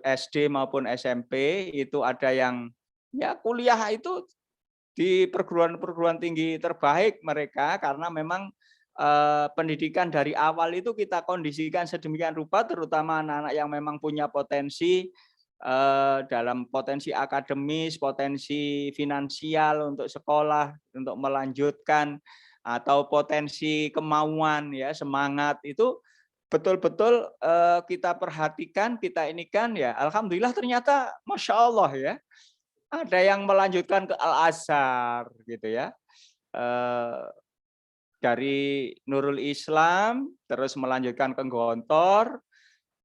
SD maupun SMP itu ada yang ya kuliah itu di perguruan tinggi terbaik mereka, karena memang pendidikan dari awal itu kita kondisikan sedemikian rupa, terutama anak-anak yang memang punya potensi dalam potensi akademis, potensi finansial untuk sekolah, untuk melanjutkan, atau potensi kemauan, ya, semangat, itu betul-betul kita perhatikan, kita ini kan, ya, alhamdulillah ternyata Masya Allah, ya, ada yang melanjutkan ke Al-Azhar gitu, ya, dari Nurul Islam terus melanjutkan ke Gontor,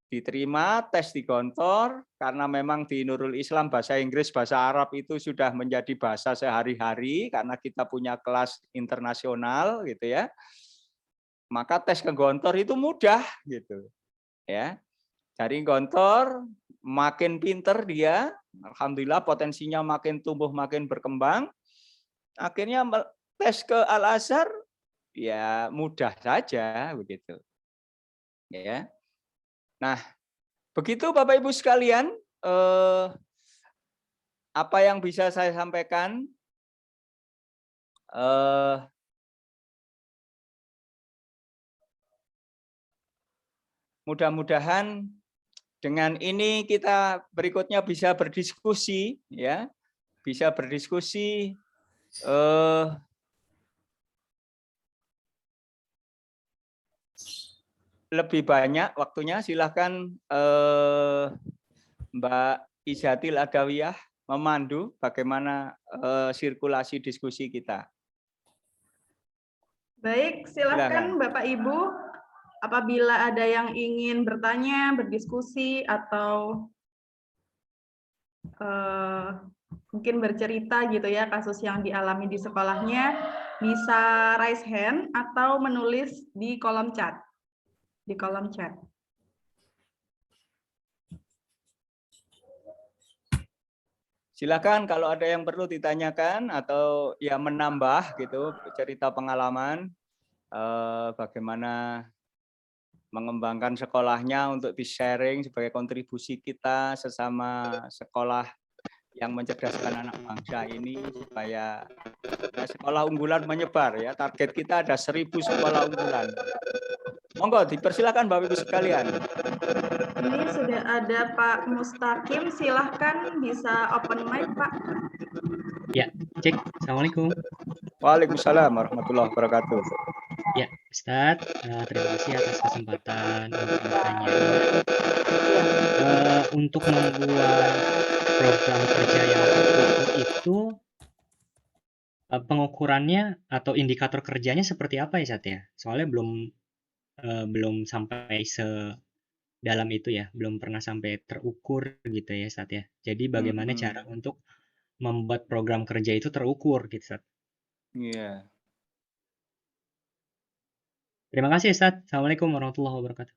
diterima tes di Gontor, karena memang di Nurul Islam bahasa Inggris, bahasa Arab itu sudah menjadi bahasa sehari-hari karena kita punya kelas internasional gitu, ya. Maka tes ke Gontor itu mudah gitu, ya. Dari Gontor makin pinter dia, alhamdulillah potensinya makin tumbuh, makin berkembang. Akhirnya tes ke Al-Azhar ya mudah saja begitu. Ya. Nah, begitu Bapak Ibu sekalian, apa yang bisa saya sampaikan? Mudah-mudahan dengan ini kita berikutnya bisa berdiskusi, ya, bisa berdiskusi lebih banyak waktunya. Silahkan Mbak Izatil Adawiyah memandu bagaimana sirkulasi diskusi kita. Baik, silakan Bapak Ibu. Apabila ada yang ingin bertanya, berdiskusi, atau mungkin bercerita gitu ya, kasus yang dialami di sekolahnya, bisa raise hand atau menulis di kolom chat. Di kolom chat. Silakan kalau ada yang perlu ditanyakan atau ya menambah gitu cerita pengalaman bagaimana mengembangkan sekolahnya untuk di-sharing sebagai kontribusi kita sesama sekolah yang mencerdaskan anak bangsa ini supaya sekolah unggulan menyebar, ya. Target kita ada 1000 sekolah unggulan. Monggo dipersilakan Bapak Ibu sekalian. Ini sudah ada Pak Mustaqim, silahkan bisa open mic Pak. Ya, cek. Assalamualaikum. Waalaikumsalam warahmatullahi wabarakatuh. Ya, Ustadz, terima kasih atas kesempatan untuk bertanya. Untuk membuat program kerja yang terukur itu, pengukurannya atau indikator kerjanya seperti apa ya, Sat, ya? Soalnya belum sampai sedalam itu ya, belum pernah sampai terukur gitu ya, Sat, ya. Jadi bagaimana cara untuk membuat program kerja itu terukur gitu, Sat? Iya. Terima kasih, Ustadz. Assalamualaikum warahmatullahi wabarakatuh.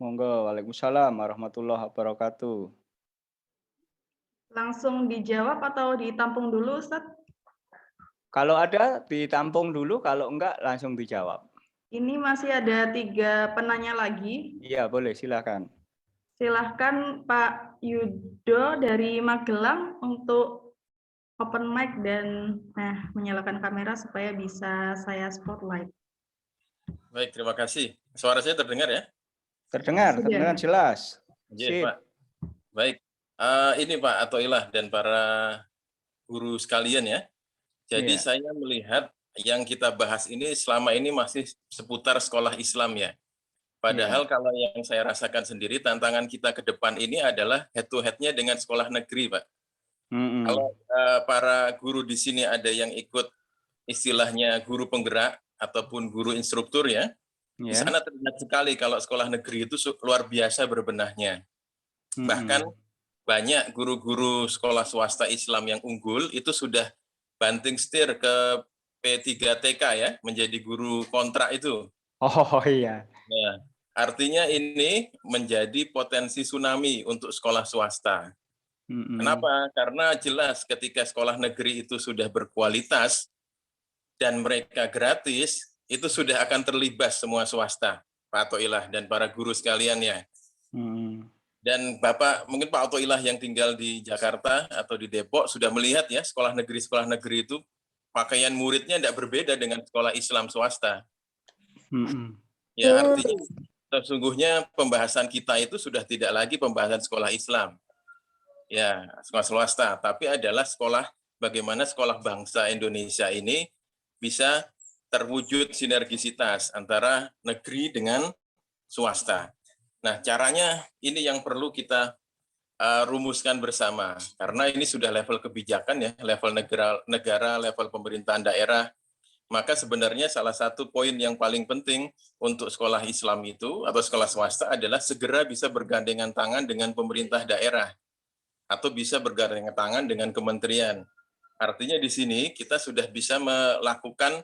Monggo, waalaikumsalam warahmatullahi wabarakatuh. Langsung dijawab atau ditampung dulu, Ustadz? Kalau ada ditampung dulu, kalau enggak langsung dijawab. Ini masih ada 3 penanya lagi. Iya, boleh, silakan. Silahkan Pak Yudo dari Magelang untuk open mic dan menyalakan kamera supaya bisa saya spotlight. Baik, terima kasih. Suara saya terdengar ya? Terdengar jelas. Iya, Sip. Pak. Baik. Ini Pak Atoilah dan para guru sekalian ya. Jadi Iya. saya melihat yang kita bahas ini selama ini masih seputar sekolah Islam ya. Padahal kalau yang saya rasakan sendiri, tantangan kita ke depan ini adalah head to head-nya dengan sekolah negeri, Pak. Kalau para guru di sini ada yang ikut istilahnya guru penggerak ataupun guru instruktur ya, di sana terlihat sekali kalau sekolah negeri itu luar biasa berbenahnya. Bahkan banyak guru-guru sekolah swasta Islam yang unggul itu sudah banting setir ke P3TK ya, menjadi guru kontrak itu. Oh iya. Nah, artinya ini menjadi potensi tsunami untuk sekolah swasta. Kenapa? Karena jelas ketika sekolah negeri itu sudah berkualitas dan mereka gratis, itu sudah akan terlibas semua swasta, Pak Atoilah dan para guru sekalian ya. Dan Bapak, mungkin Pak Atoilah yang tinggal di Jakarta atau di Depok sudah melihat ya sekolah negeri itu pakaian muridnya tidak berbeda dengan sekolah Islam swasta. Ya artinya sesungguhnya pembahasan kita itu sudah tidak lagi pembahasan sekolah Islam, ya sekolah swasta, tapi adalah sekolah bagaimana sekolah bangsa Indonesia ini bisa terwujud sinergisitas antara negeri dengan swasta. Nah, caranya ini yang perlu kita rumuskan bersama, karena ini sudah level kebijakan ya, level negara, level pemerintahan daerah. Maka sebenarnya salah satu poin yang paling penting untuk sekolah Islam itu atau sekolah swasta adalah segera bisa bergandengan tangan dengan pemerintah daerah atau bisa bergandengan tangan dengan kementerian. Artinya di sini kita sudah bisa melakukan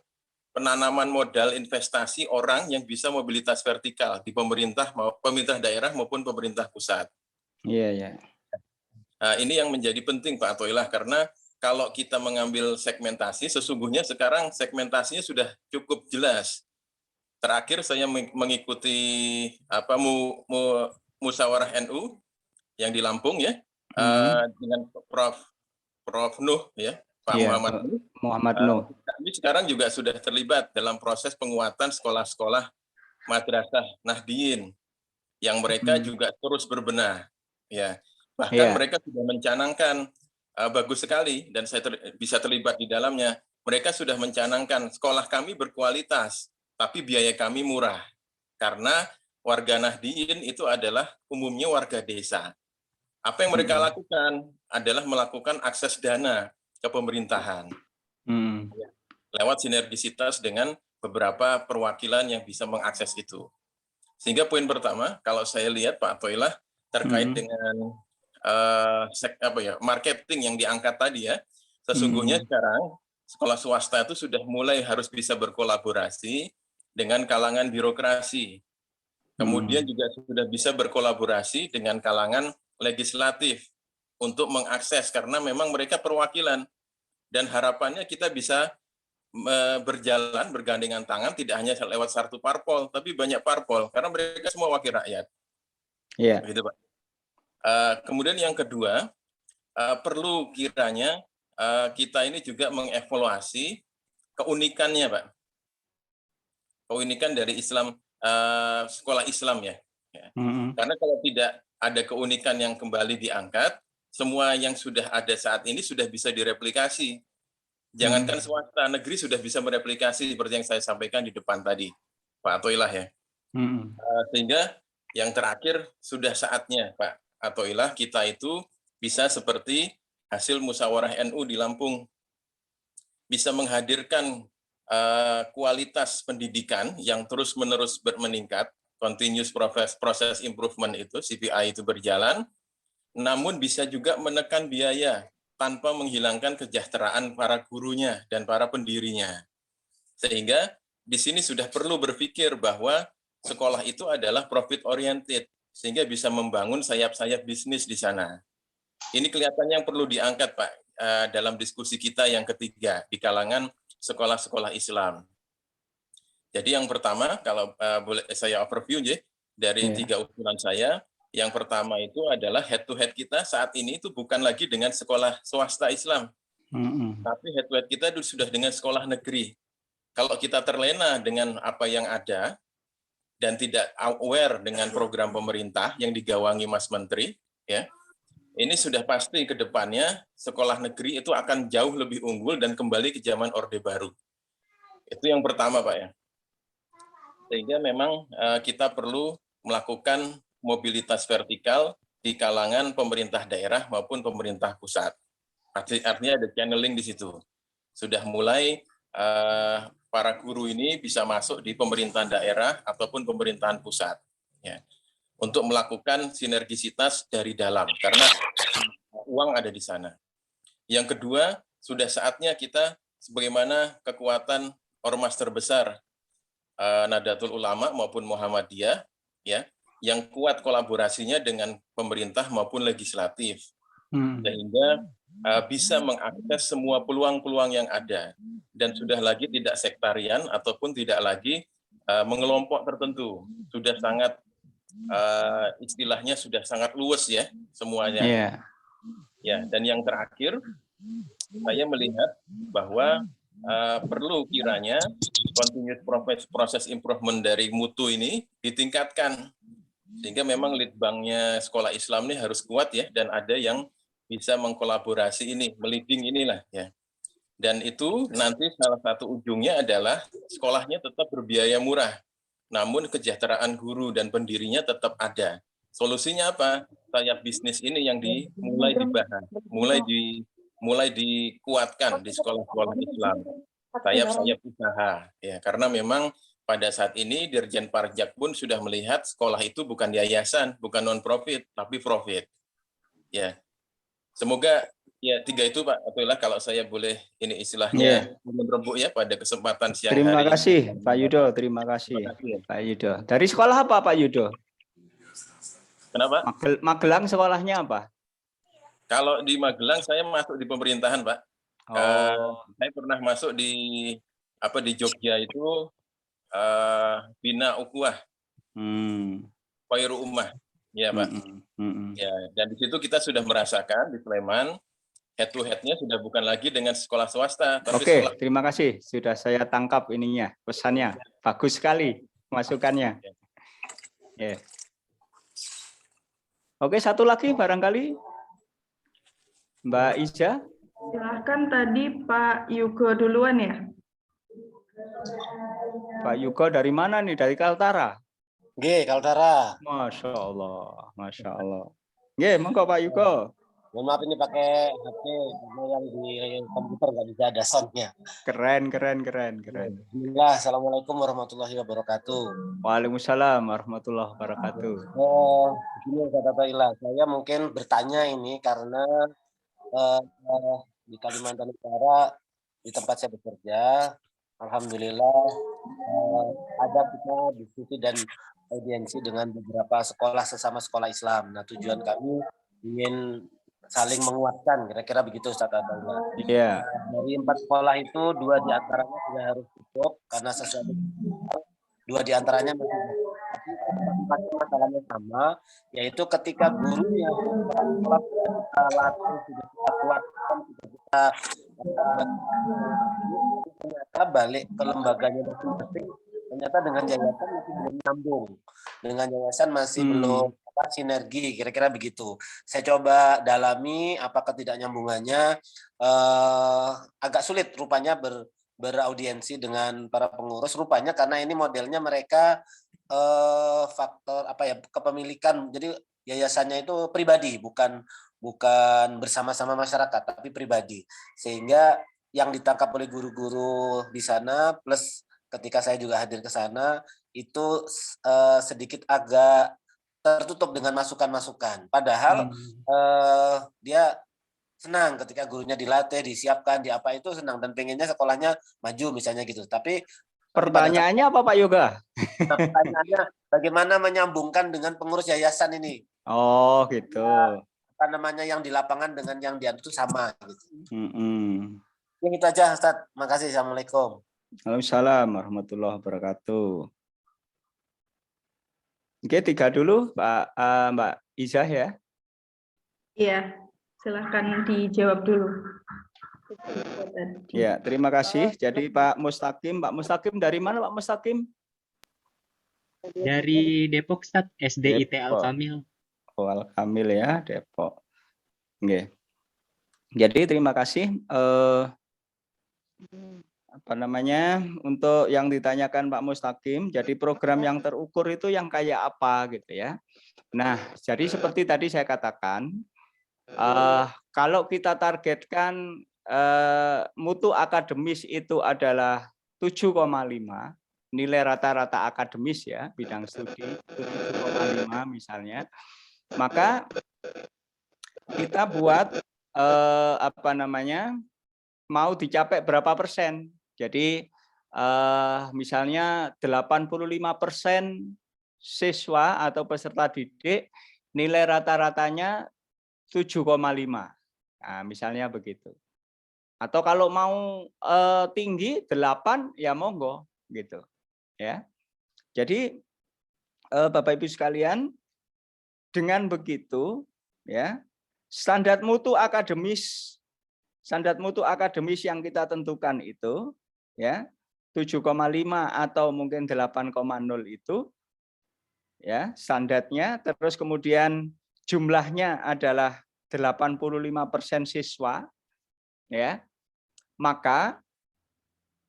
penanaman modal investasi orang yang bisa mobilitas vertikal di pemerintah daerah maupun pemerintah pusat. Iya. Nah, ini yang menjadi penting Pak Atoilah, karena kalau kita mengambil segmentasi, sesungguhnya sekarang segmentasinya sudah cukup jelas. Terakhir saya mengikuti musyawarah NU yang di Lampung ya, dengan Prof Nuh ya, Pak Muhammad Nuh. Kami sekarang juga sudah terlibat dalam proses penguatan sekolah-sekolah madrasah Nahdien yang mereka juga terus berbenah ya. Bahkan mereka sudah mencanangkan bagus sekali dan saya bisa terlibat di dalamnya. Mereka sudah mencanangkan sekolah kami berkualitas tapi biaya kami murah. Karena warga Nahdien itu adalah umumnya warga desa. Apa yang mereka lakukan adalah melakukan akses dana ke pemerintahan. Lewat sinergisitas dengan beberapa perwakilan yang bisa mengakses itu. Sehingga poin pertama, kalau saya lihat Pak Atoilah terkait dengan marketing yang diangkat tadi ya, sesungguhnya sekarang sekolah swasta itu sudah mulai harus bisa berkolaborasi dengan kalangan birokrasi. Kemudian juga sudah bisa berkolaborasi dengan kalangan legislatif untuk mengakses, karena memang mereka perwakilan. Dan harapannya kita bisa berjalan bergandengan tangan tidak hanya lewat satu parpol, tapi banyak parpol karena mereka semua wakil rakyat. Iya. Begitu, Pak. Kemudian yang kedua, perlu kiranya kita ini juga mengevaluasi keunikannya, Pak. Keunikan dari Islam, sekolah Islam ya. Karena kalau tidak ada keunikan yang kembali diangkat, semua yang sudah ada saat ini sudah bisa direplikasi. Jangankan swasta, negeri sudah bisa mereplikasi seperti yang saya sampaikan di depan tadi, Pak Atoilah ya. Sehingga yang terakhir sudah saatnya Pak Atoilah kita itu bisa seperti hasil musyawarah NU di Lampung, bisa menghadirkan kualitas pendidikan yang terus-menerus meningkat, continuous process improvement itu, CPI itu berjalan, namun bisa juga menekan biaya tanpa menghilangkan kesejahteraan para gurunya dan para pendirinya. Sehingga di sini sudah perlu berpikir bahwa sekolah itu adalah profit oriented, sehingga bisa membangun sayap-sayap bisnis di sana. Ini kelihatannya yang perlu diangkat Pak dalam diskusi kita yang ketiga di kalangan sekolah-sekolah Islam. Jadi yang pertama, kalau boleh saya overview dari 3 usulan saya, Yang pertama itu adalah head to head kita saat ini itu bukan lagi dengan sekolah swasta Islam, tapi head to head kita itu sudah dengan sekolah negeri. Kalau kita terlena dengan apa yang ada dan tidak aware dengan program pemerintah yang digawangi Mas Menteri, ya, ini sudah pasti ke depannya sekolah negeri itu akan jauh lebih unggul dan kembali ke zaman Orde Baru. Itu yang pertama, Pak, ya. Sehingga memang kita perlu melakukan mobilitas vertikal di kalangan pemerintah daerah maupun pemerintah pusat. Artinya ada channeling di situ. Sudah mulai para guru ini bisa masuk di pemerintahan daerah ataupun pemerintahan pusat, ya, untuk melakukan sinergisitas dari dalam, karena uang ada di sana. Yang kedua, sudah saatnya kita sebagaimana kekuatan ormas terbesar Nahdlatul Ulama maupun Muhammadiyah, ya, yang kuat kolaborasinya dengan pemerintah maupun legislatif, sehingga bisa mengakses semua peluang-peluang yang ada dan sudah lagi tidak sektarian ataupun tidak lagi mengelompok tertentu. Sudah sangat istilahnya sudah sangat luas ya semuanya. Ya, dan yang terakhir saya melihat bahwa perlu kiranya continuous proses improvement dari mutu ini ditingkatkan, sehingga memang leadbanknya sekolah Islam ini harus kuat ya, dan ada yang bisa mengkolaborasi ini, meliding inilah ya. Dan itu nanti salah satu ujungnya adalah sekolahnya tetap berbiaya murah, namun kesejahteraan guru dan pendirinya tetap ada. Solusinya apa? Sayap bisnis ini yang mulai dibahas, mulai dikuatkan di sekolah-sekolah Islam. Sayap-sayap usaha ya, karena memang pada saat ini Dirjen Pajak pun sudah melihat sekolah itu bukan yayasan, bukan non profit, tapi profit. Ya. Semoga ya 3 itu Pak Abdullah, kalau saya boleh ini istilahnya merembuk ya pada kesempatan siang hari. Terima kasih Pak Yudo, terima kasih Pak Yudo. Dari sekolah apa Pak Yudo? Kenapa? Magelang sekolahnya apa? Kalau di Magelang saya masuk di pemerintahan, Pak. Saya pernah masuk di Jogja itu Bina Ukhuwah, Khairu Ummah, ya Pak. Ya, dan di situ kita sudah merasakan di Sleman head to head-nya sudah bukan lagi dengan sekolah swasta. Tapi terima kasih, sudah saya tangkap ininya, pesannya. Bagus sekali masukannya. Yeah. Oke, satu lagi barangkali Mbak Iza. Silahkan tadi Pak Yugo duluan ya. Pak Yugo dari mana nih? Dari Kaltara? Nggih, Kaltara. Masya Allah, Masya Allah. Nggih, monggo Pak Yugo. Mohon maaf ini pakai HP karena yang di komputer nggak bisa ada soundnya. Keren. Bismillah, Assalamualaikum warahmatullahi wabarakatuh. Waalaikumsalam warahmatullahi wabarakatuh. Begini kata Ilah, saya mungkin bertanya ini karena di Kalimantan Utara di tempat saya bekerja, alhamdulillah ada kita diskusi dan audiensi dengan beberapa sekolah sesama sekolah Islam. Nah, tujuan kami ingin saling menguatkan, kira-kira begitu Ustaz Abdullah. Iya. Dari 4 sekolah itu 2 diantaranya sudah harus tutup karena sesuatu. 2 diantaranya masih. Tapi masalahnya sama, yaitu ketika guru yang kita latih, sudah kita kuatkan, sudah kita ternyata balik ke lembaganya masing-masing, ternyata dengan yayasan masih belum nyambung, dengan yayasan masih belum sinergi, kira-kira begitu. Saya coba dalami apa ketidaknyambungannya, agak sulit rupanya beraudiensi dengan para pengurus, rupanya karena ini modelnya mereka faktor kepemilikan, jadi yayasannya itu pribadi, bukan bersama-sama masyarakat, tapi pribadi, sehingga yang ditangkap oleh guru-guru di sana plus ketika saya juga hadir ke sana itu sedikit agak tertutup dengan masukan-masukan. Padahal dia senang ketika gurunya dilatih, disiapkan, diapa itu senang dan pengennya sekolahnya maju misalnya gitu. Tapi pertanyaannya apa Pak Yoga? Pertanyaannya bagaimana menyambungkan dengan pengurus yayasan ini? Oh gitu. Apa namanya yang di lapangan dengan yang di itu sama gitu. Yang itu aja Ustaz. Makasih. Assalamualaikum. Waalaikumsalam warahmatullahi wabarakatuh. Oke, 3 dulu Mbak Izah ya. Iya, silahkan dijawab dulu. Ya, terima kasih. Jadi Pak Mustaqim dari mana Pak Mustaqim? Dari Depok, Ustaz, SDIT Depok. Al-Kamil. Oh, Al-Kamil ya, Depok. Oke. Jadi terima kasih untuk yang ditanyakan Pak Mustaqim. Jadi program yang terukur itu yang kayak apa gitu ya. Nah, jadi seperti tadi saya katakan, kalau kita targetkan mutu akademis itu adalah 7,5, nilai rata-rata akademis ya, bidang studi 7,5 misalnya, maka kita buat mau dicapai berapa persen. Jadi misalnya 85% siswa atau peserta didik nilai rata-ratanya 7,5. Nah, misalnya begitu. Atau kalau mau tinggi 8 ya monggo gitu ya. Jadi Bapak Ibu sekalian, dengan begitu ya, standar mutu akademis yang kita tentukan itu ya 7,5 atau mungkin 8,0 itu ya standarnya, terus kemudian jumlahnya adalah 85% siswa ya, maka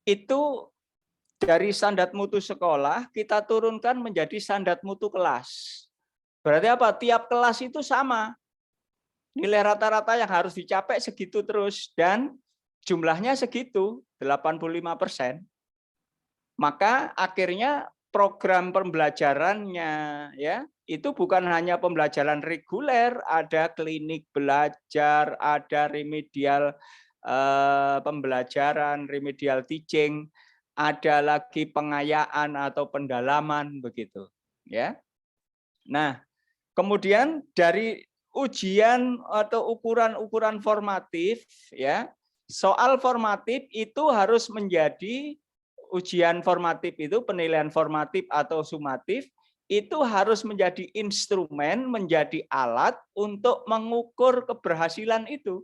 itu dari standar mutu sekolah kita turunkan menjadi standar mutu kelas. Berarti apa? Tiap kelas itu sama. Nilai rata-rata yang harus dicapai segitu terus dan jumlahnya segitu, 85%. Maka akhirnya program pembelajarannya ya itu bukan hanya pembelajaran reguler, ada klinik belajar, ada remedial pembelajaran, remedial teaching, ada lagi pengayaan atau pendalaman begitu ya. Nah, kemudian dari ujian atau ukuran-ukuran formatif ya, soal formatif itu harus menjadi ujian formatif itu, penilaian formatif atau sumatif itu harus menjadi instrumen, menjadi alat untuk mengukur keberhasilan itu,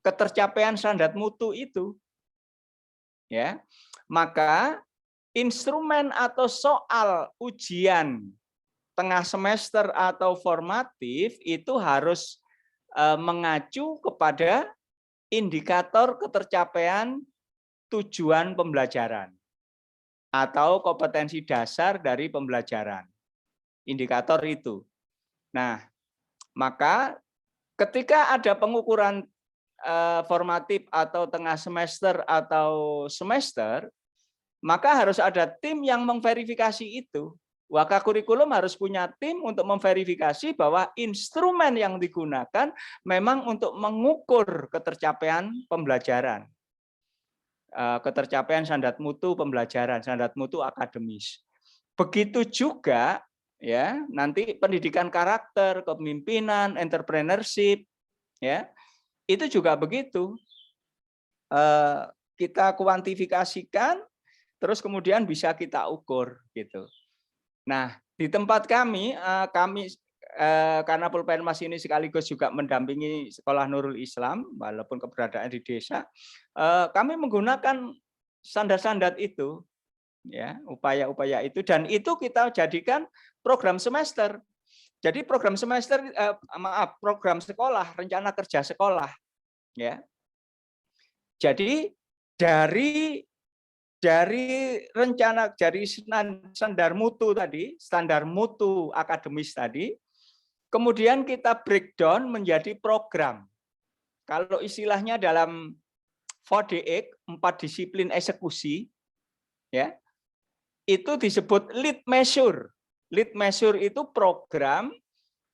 ketercapaian standar mutu itu. Ya. Maka instrumen atau soal ujian tengah semester atau formatif itu harus mengacu kepada indikator ketercapaian tujuan pembelajaran atau kompetensi dasar dari pembelajaran. Indikator itu. Nah, maka ketika ada pengukuran formatif atau tengah semester atau semester, maka harus ada tim yang memverifikasi itu. Wakakurikulum harus punya tim untuk memverifikasi bahwa instrumen yang digunakan memang untuk mengukur ketercapaian pembelajaran. Ketercapaian standar mutu pembelajaran, standar mutu akademis. Begitu juga ya, nanti pendidikan karakter, kepemimpinan, entrepreneurship ya. Itu juga begitu. Kita kuantifikasikan terus kemudian bisa kita ukur gitu. Nah, di tempat kami karena Pulpenmas ini sekaligus juga mendampingi Sekolah Nurul Islam, walaupun keberadaan di desa, kami menggunakan standar-standar itu, ya, upaya-upaya itu, dan itu kita jadikan program semester. Jadi program semester, program sekolah, rencana kerja sekolah, ya. Jadi dari rencana dari standar mutu tadi, standar mutu akademis tadi, kemudian kita breakdown menjadi program. Kalau istilahnya dalam 4DX, 4 disiplin eksekusi, ya, itu disebut lead measure. Lead measure itu program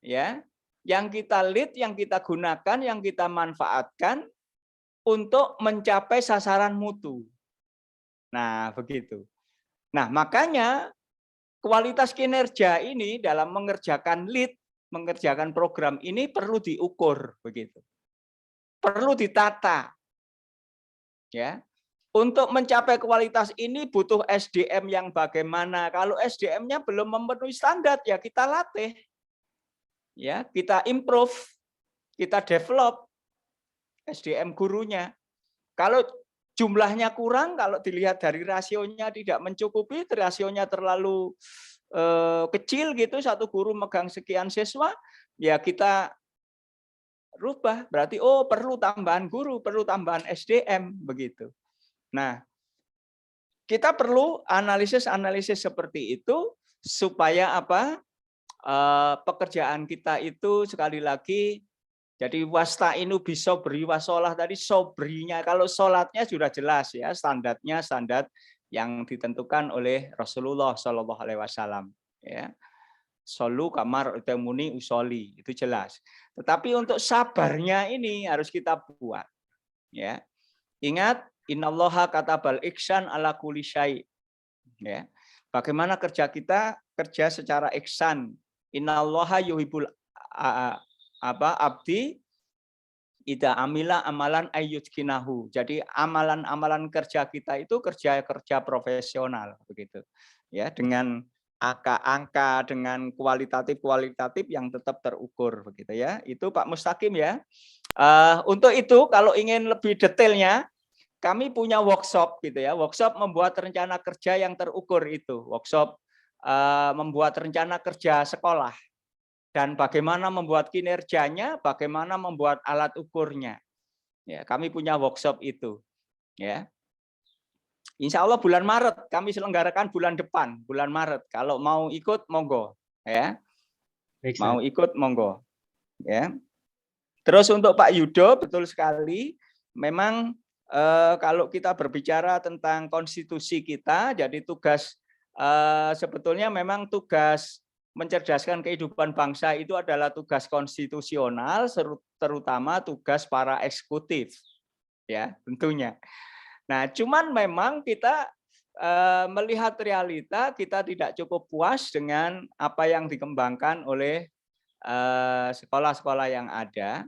ya yang kita lead, yang kita gunakan, yang kita manfaatkan untuk mencapai sasaran mutu. Nah, begitu. Nah, makanya kualitas kinerja ini dalam mengerjakan lead, mengerjakan program ini perlu diukur begitu. Perlu ditata. Ya. Untuk mencapai kualitas ini butuh SDM yang bagaimana? Kalau SDM-nya belum memenuhi standar ya kita latih. ya kita improve, kita develop SDM gurunya. Kalau jumlahnya kurang, kalau dilihat dari rasionya tidak mencukupi, rasionya terlalu kecil gitu, satu guru megang sekian siswa, ya kita rubah. Berarti perlu tambahan guru, perlu tambahan SDM begitu. Nah, kita perlu analisis-analisis seperti itu supaya apa? Pekerjaan kita itu sekali lagi, jadi wasta'inu bisobri wasolah tadi, sobrinya, kalau sholatnya sudah jelas ya, standarnya standar yang ditentukan oleh Rasulullah Shallallahu Alaihi Wasallam. Ya, solu kamar utemuni usoli, itu jelas. Tetapi untuk sabarnya ini harus kita buat. Ya, ingat, innallaha katabal ihsan ala kulli syai'. Ya, bagaimana kerja kita? Kerja secara ihsan. Innallaha yuhibbul abdi ida amila amalan ayyudkinahu. Jadi amalan-amalan kerja kita itu kerja profesional begitu. Ya, dengan angka-angka, dengan kualitatif yang tetap terukur begitu ya. Itu Pak Mustaqim ya. Untuk itu kalau ingin lebih detailnya, kami punya workshop gitu ya. Workshop membuat rencana kerja yang terukur itu. Workshop membuat rencana kerja sekolah. Dan bagaimana membuat kinerjanya, bagaimana membuat alat ukurnya. Ya, kami punya workshop itu. Ya. Insya Allah bulan Maret kami selenggarakan bulan depan, bulan Maret. Kalau mau ikut monggo, ya. Mau ikut monggo, ya. Terus untuk Pak Yudo betul sekali. Memang kalau kita berbicara tentang konstitusi kita, jadi tugas sebetulnya memang tugas mencerdaskan kehidupan bangsa itu adalah tugas konstitusional, terutama tugas para eksekutif, ya tentunya. Nah, cuman memang kita melihat realita, kita tidak cukup puas dengan apa yang dikembangkan oleh sekolah-sekolah yang ada,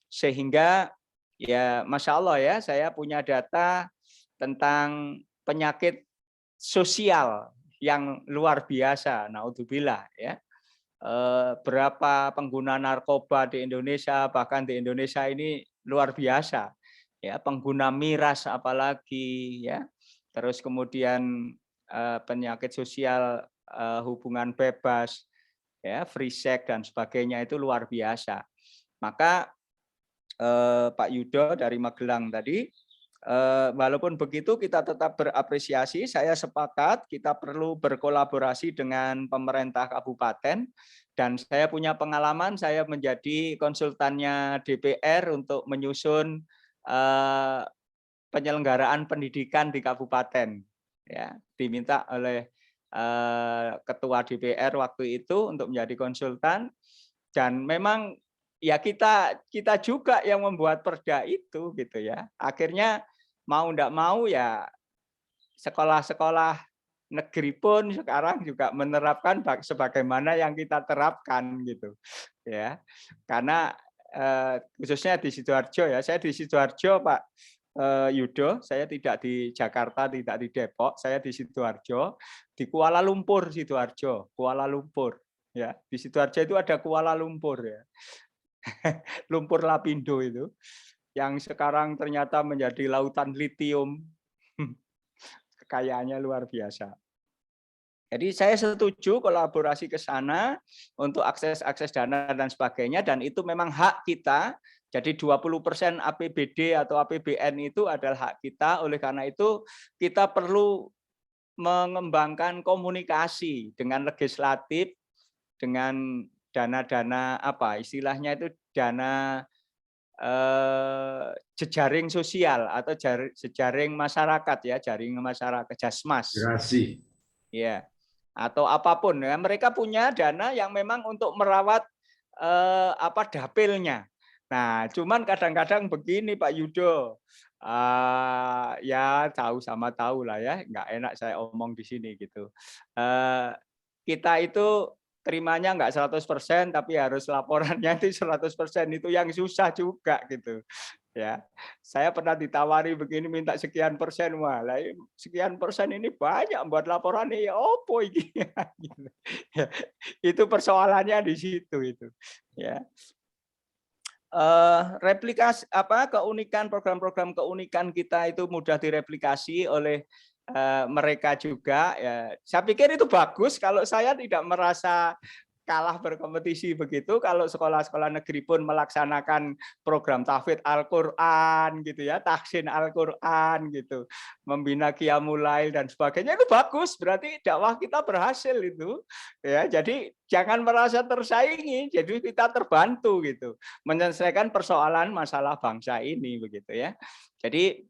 sehingga ya Masya Allah ya, saya punya data tentang penyakit sosial yang luar biasa, naudzubillah ya. Berapa pengguna narkoba di Indonesia, bahkan di Indonesia ini luar biasa. Ya, pengguna miras apalagi ya. Terus kemudian penyakit sosial hubungan bebas ya, free sex dan sebagainya itu luar biasa. Maka Pak Yudo dari Magelang tadi, walaupun begitu kita tetap berapresiasi, saya sepakat kita perlu berkolaborasi dengan pemerintah kabupaten, dan saya punya pengalaman, saya menjadi konsultannya DPR untuk menyusun penyelenggaraan pendidikan di kabupaten, ya, diminta oleh ketua DPR waktu itu untuk menjadi konsultan, dan memang ya kita juga yang membuat perda itu gitu ya. Akhirnya mau enggak mau ya sekolah-sekolah negeri pun sekarang juga menerapkan sebagaimana yang kita terapkan gitu ya. Karena khususnya di Sidoarjo ya, saya di Sidoarjo Pak Yudo, saya tidak di Jakarta, tidak di Depok, saya di Sidoarjo, di Kuala Lumpur Sidoarjo, Kuala Lumpur ya. Di Sidoarjo itu ada Kuala Lumpur ya. Lumpur Lapindo itu, yang sekarang ternyata menjadi lautan litium, kekayaannya luar biasa. Jadi saya setuju kolaborasi ke sana untuk akses dana dan sebagainya, dan itu memang hak kita. Jadi 20% APBD atau APBN itu adalah hak kita. Oleh karena itu kita perlu mengembangkan komunikasi dengan legislatif, dengan dana-dana apa istilahnya itu, dana jejaring sosial atau jejaring masyarakat ya, jaring masyarakat, Jasmas ya, atau apapun ya, mereka punya dana yang memang untuk merawat dapilnya. Nah, cuman kadang-kadang begini Pak Yudo, ya tahu sama tahu lah ya, nggak enak saya omong di sini gitu. Kita itu terimanya nggak 100%, tapi harus laporannya itu 100%, itu yang susah juga gitu Ya, saya pernah ditawari begini minta sekian persen, wah, lah sekian persen ini banyak buat laporan ya opo iki. Gitu. Ya, itu persoalannya di situ itu. Ya. Replikasi keunikan program-program keunikan kita itu mudah direplikasi oleh mereka juga ya. Saya pikir itu bagus kalau saya tidak merasa kalah berkompetisi begitu kalau sekolah-sekolah negeri pun melaksanakan program tahfidz Al-Qur'an gitu ya, tahsin Al-Qur'an gitu, membina Qiyamul Lail dan sebagainya, itu bagus, berarti dakwah kita berhasil itu ya. Jadi jangan merasa tersaingi, jadi kita terbantu gitu menyelesaikan persoalan masalah bangsa ini begitu ya. Jadi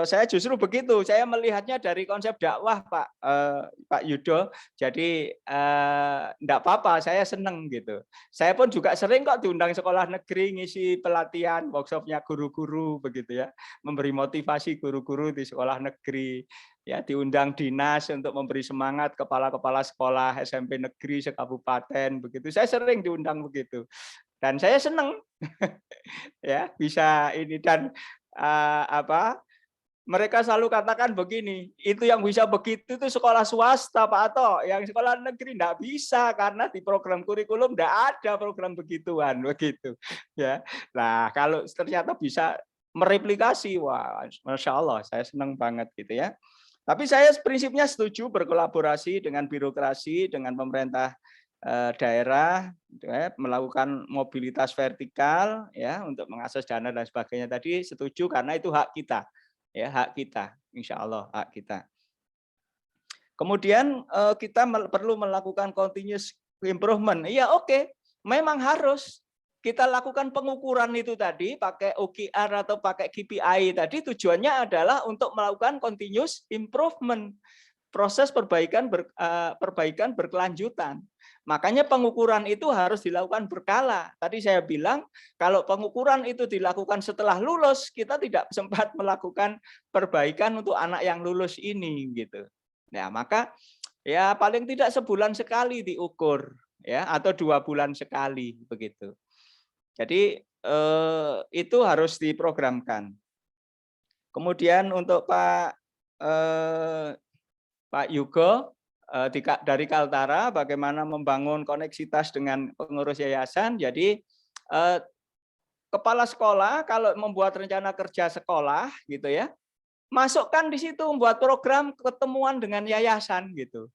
saya justru begitu, saya melihatnya dari konsep dakwah Pak Yudo. Jadi enggak apa-apa, saya seneng gitu. Saya pun juga sering kok diundang sekolah negeri ngisi pelatihan, workshopnya guru-guru begitu ya, memberi motivasi guru-guru di sekolah negeri. Ya, diundang dinas untuk memberi semangat kepala-kepala sekolah SMP negeri sekabupaten begitu. Saya sering diundang begitu. Dan saya seneng ya bisa ini dan mereka selalu katakan begini, itu yang bisa begitu itu sekolah swasta Pak Ato, yang sekolah negeri enggak bisa karena di program kurikulum enggak ada program begituan begitu ya. Nah, kalau ternyata bisa mereplikasi, wah, Masya Allah, saya senang banget gitu ya. Tapi saya prinsipnya setuju berkolaborasi dengan birokrasi, dengan pemerintah daerah, ya, melakukan mobilitas vertikal ya untuk mengakses dana dan sebagainya tadi, setuju karena itu hak kita. Ya, hak kita, insya Allah hak kita. Kemudian kita perlu melakukan continuous improvement. Iya, oke, memang harus kita lakukan pengukuran itu tadi pakai OKR atau pakai KPI tadi, tujuannya adalah untuk melakukan continuous improvement, proses perbaikan berkelanjutan. Makanya pengukuran itu harus dilakukan berkala. Tadi saya bilang kalau pengukuran itu dilakukan setelah lulus, kita tidak sempat melakukan perbaikan untuk anak yang lulus ini gitu. Ya, maka ya paling tidak sebulan sekali diukur ya, atau 2 bulan sekali begitu. Jadi itu harus diprogramkan. Kemudian untuk Pak Yugo dari Kaltara, bagaimana membangun koneksitas dengan pengurus yayasan. Jadi kepala sekolah kalau membuat rencana kerja sekolah gitu ya, masukkan di situ membuat program ketemuan dengan yayasan gitu.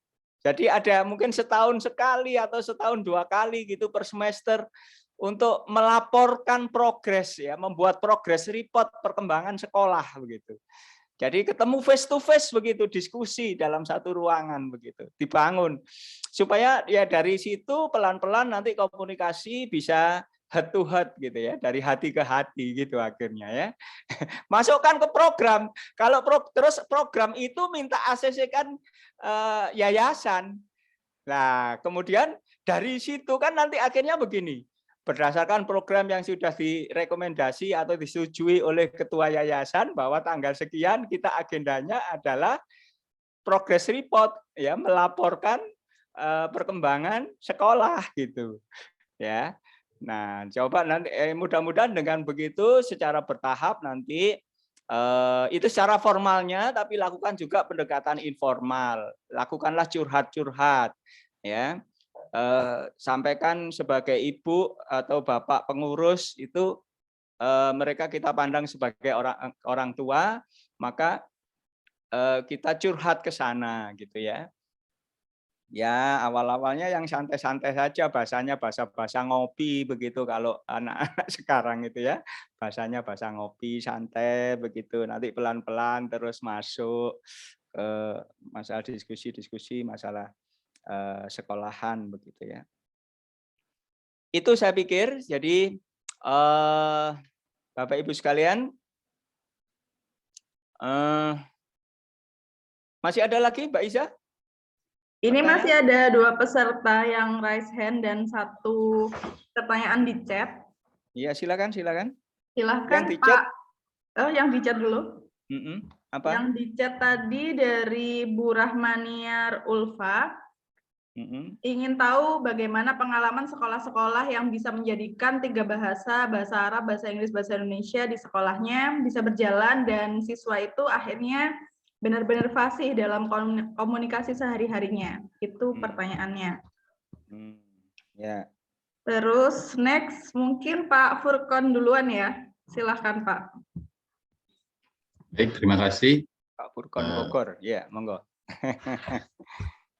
Jadi ada mungkin setahun sekali atau setahun 2 kali gitu per semester untuk melaporkan progres ya, membuat progress report perkembangan sekolah begitu. Jadi ketemu face to face begitu, diskusi dalam satu ruangan begitu, dibangun supaya ya dari situ pelan-pelan nanti komunikasi bisa head to head gitu ya, dari hati ke hati gitu akhirnya ya. Masukkan ke program. Kalau terus program itu minta ACC-kan yayasan. Nah, kemudian dari situ kan nanti akhirnya begini. Berdasarkan program yang sudah direkomendasi atau disetujui oleh ketua yayasan bahwa tanggal sekian kita agendanya adalah progress report ya, melaporkan perkembangan sekolah gitu ya. Nah, coba nanti mudah-mudahan dengan begitu secara bertahap nanti itu secara formalnya, tapi lakukan juga pendekatan informal, lakukanlah curhat-curhat ya. Sampaikan sebagai ibu atau bapak pengurus itu mereka kita pandang sebagai orang tua, maka kita curhat ke sana gitu ya. Ya awal-awalnya yang santai-santai saja, bahasanya bahasa ngopi begitu kalau anak-anak sekarang itu ya, bahasanya bahasa ngopi santai begitu, nanti pelan-pelan terus masuk ke masalah diskusi masalah sekolahan begitu ya. Itu saya pikir. Jadi Bapak Ibu sekalian, masih ada lagi Mbak Iza? Ini masih ada 2 peserta yang raise hand dan 1 pertanyaan di chat. Iya, silakan. Silakan yang di Pak. Yang di chat dulu. Apa? Yang di chat tadi dari Bu Rahmaniar Ulfa. Ingin tahu bagaimana pengalaman sekolah-sekolah yang bisa menjadikan 3 bahasa, bahasa Arab, bahasa Inggris, bahasa Indonesia di sekolahnya bisa berjalan dan siswa itu akhirnya benar-benar fasih dalam komunikasi sehari-harinya. Itu pertanyaannya. Ya. Terus next mungkin Pak Furkon duluan ya. Silahkan Pak. Baik, terima kasih. Pak Furkon Bogor, ya, monggo.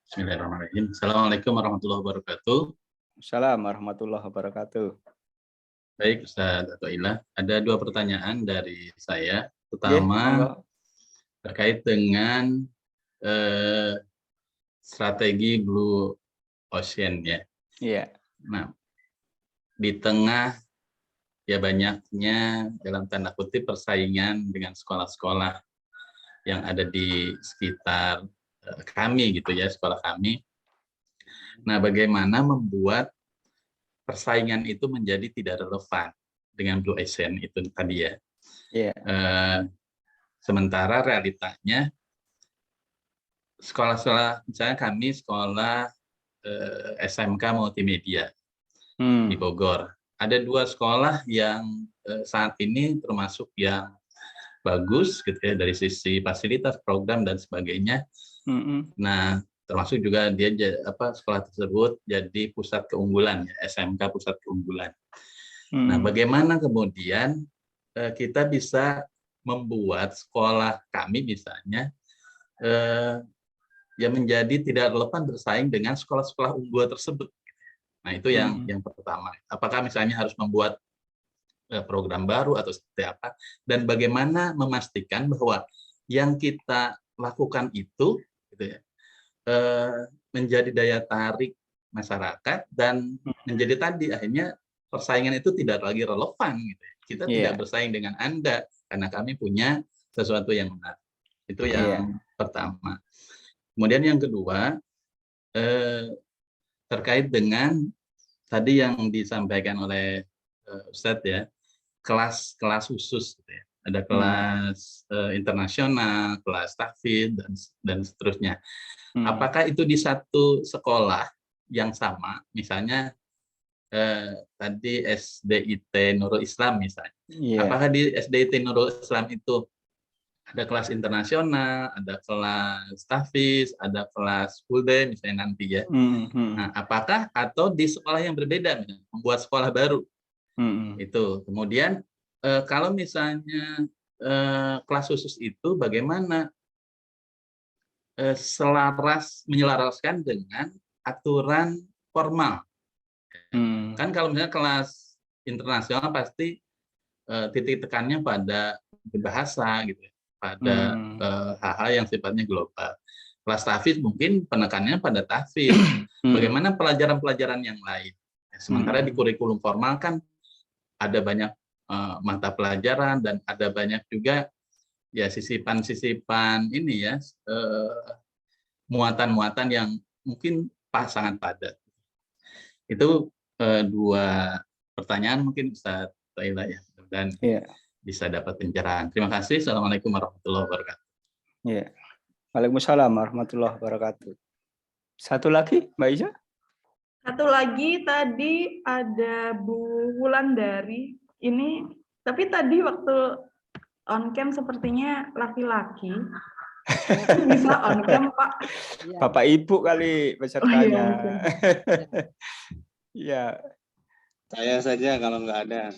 Bismillahirrahmanirrahim. Assalamualaikum warahmatullahi wabarakatuh. Assalamualaikum warahmatullahi wabarakatuh. Baik, Ustaz Atoilah. Ada 2 pertanyaan dari saya. Pertama, terkait dengan strategi Blue Ocean ya. Iya. Nah, di tengah ya banyaknya dalam tanda kutip persaingan dengan sekolah-sekolah yang ada di sekitar kami gitu ya, sekolah kami. Nah, bagaimana membuat persaingan itu menjadi tidak relevan dengan Blue Ocean itu tadi ya. Yeah. Sementara realitanya sekolah-sekolah, misalnya kami sekolah SMK Multimedia di Bogor. Ada 2 sekolah yang saat ini termasuk yang bagus gitu ya dari sisi fasilitas, program dan sebagainya. Nah, termasuk juga dia sekolah tersebut jadi pusat keunggulan ya, SMK pusat keunggulan. Nah, bagaimana kemudian kita bisa membuat sekolah kami misalnya yang menjadi tidak relevan bersaing dengan sekolah-sekolah unggul tersebut. Nah, itu yang pertama. Apakah misalnya harus membuat program baru atau seperti apa? Dan bagaimana memastikan bahwa yang kita lakukan itu gitu ya, menjadi daya tarik masyarakat dan menjadi tadi akhirnya persaingan itu tidak lagi relevan gitu ya. Kita tidak bersaing dengan Anda karena kami punya sesuatu yang menarik. Itu yang pertama. Kemudian yang kedua terkait dengan tadi yang disampaikan oleh Ustadz ya, kelas khusus gitu ya. Ada kelas internasional, kelas tahfidz dan seterusnya. Apakah itu di satu sekolah yang sama, misalnya tadi SDIT Nurul Islam misalnya. Apakah di SDIT Nurul Islam itu ada kelas internasional, ada kelas tahfidz, ada kelas full day misalnya nanti ya. Nah, apakah atau di sekolah yang berbeda misalnya, membuat sekolah baru. Itu. Kemudian kalau misalnya kelas khusus itu bagaimana menyelaraskan dengan aturan formal. Kan kalau misalnya kelas internasional pasti titik tekannya pada bahasa gitu ya, pada hal-hal yang sifatnya global. Kelas tahfidz mungkin penekanannya pada tahfidz. Bagaimana pelajaran-pelajaran yang lain. Sementara di kurikulum formal kan ada banyak mata pelajaran dan ada banyak juga ya sisipan-sisipan ini ya, muatan-muatan yang mungkin sangat padat. Itu 2 pertanyaan mungkin Ustaz Taila ya, dan bisa dapat pencerahan. Terima kasih. Assalamualaikum warahmatullahi wabarakatuh. Ya. Waalaikumsalam warahmatullahi wabarakatuh. Satu lagi, Mbak Iza? Satu lagi tadi ada Bu Wulandari. Ini tapi tadi waktu on cam sepertinya laki-laki. Bisa on cam, Pak. Bapak Ibu kali pesertanya. Iya. Saya saja kalau nggak ada.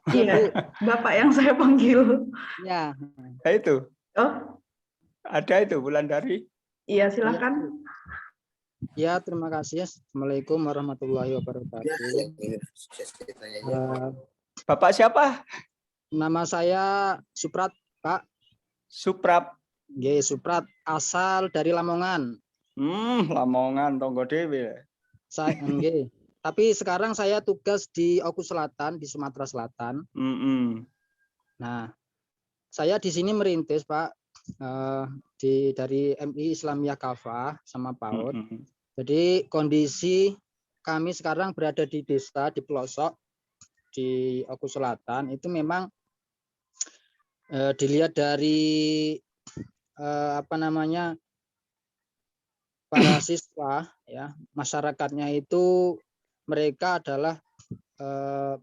Iya, Bapak yang saya panggil. Ya. Nah, itu. Oh. Ada itu Wulandari. Iya, silakan. Ya, terima kasih. Assalamualaikum warahmatullahi wabarakatuh. Bapak siapa? Nama saya Suprat, Pak. Suprap. Suprat, asal dari Lamongan. Lamongan tonggo dewe. Tapi sekarang saya tugas di Oku Selatan, di Sumatera Selatan. Nah, saya di sini merintis, Pak, dari MI Islamiyah Kafah sama PAUD. Jadi kondisi kami sekarang berada di desa, di pelosok, di Oku Selatan, itu memang dilihat dari para siswa ya, masyarakatnya itu mereka adalah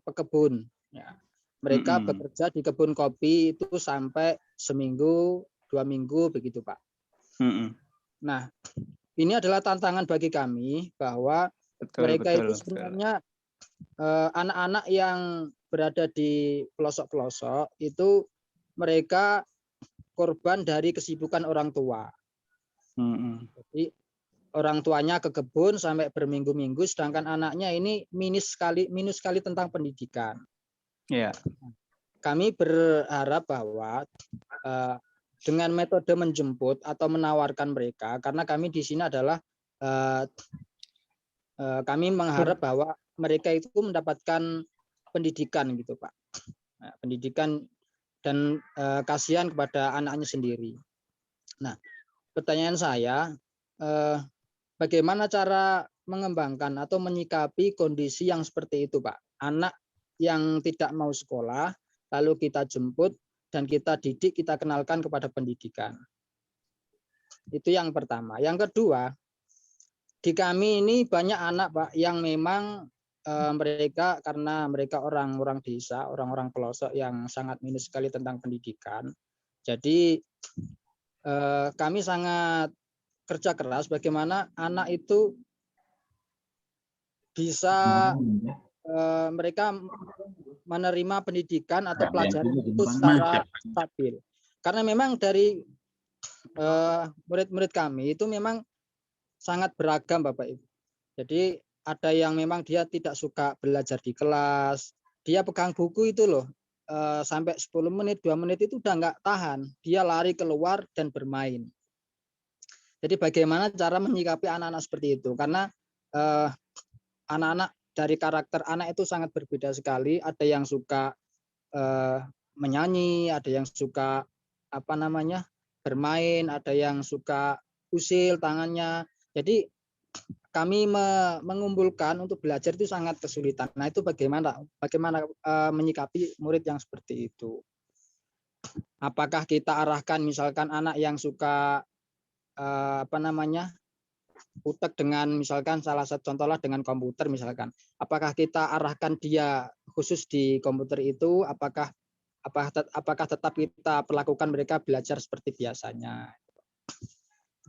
pekebun ya. Mereka bekerja di kebun kopi itu sampai seminggu, 2 minggu begitu, Pak. Nah, ini adalah tantangan bagi kami bahwa mereka itu sebenarnya anak-anak yang berada di pelosok-pelosok itu mereka korban dari kesibukan orang tua. Jadi orang tuanya ke kebun sampai berminggu-minggu, sedangkan anaknya ini minus sekali tentang pendidikan. Yeah. Kami berharap bahwa dengan metode menjemput atau menawarkan mereka, karena kami di sini adalah kami mengharap bahwa mereka itu mendapatkan pendidikan gitu, Pak. Nah, pendidikan dan kasihan kepada anaknya sendiri. Nah, pertanyaan saya, bagaimana cara mengembangkan atau menyikapi kondisi yang seperti itu, Pak? Anak yang tidak mau sekolah, lalu kita jemput dan kita didik, kita kenalkan kepada pendidikan. Itu yang pertama. Yang kedua, di kami ini banyak anak, Pak, yang memang mereka karena mereka orang-orang desa, orang-orang pelosok yang sangat minus sekali tentang pendidikan. Jadi kami sangat kerja keras bagaimana anak itu bisa mereka menerima pendidikan atau pelajaran itu secara stabil. Karena memang dari murid-murid kami itu memang sangat beragam, Bapak Ibu. Jadi ada yang memang dia tidak suka belajar di kelas, dia pegang buku itu loh, sampai 10 menit, 2 menit itu udah nggak tahan, dia lari keluar dan bermain. Jadi bagaimana cara menyikapi anak-anak seperti itu? Karena anak-anak dari karakter anak itu sangat berbeda sekali. Ada yang suka menyanyi, ada yang suka bermain, ada yang suka usil tangannya. Jadi kami mengumpulkan untuk belajar itu sangat kesulitan. Nah, itu bagaimana menyikapi murid yang seperti itu? Apakah kita arahkan misalkan anak yang suka utek dengan misalkan salah satu contohlah dengan komputer misalkan. Apakah kita arahkan dia khusus di komputer itu? Apakah tetap kita perlakukan mereka belajar seperti biasanya?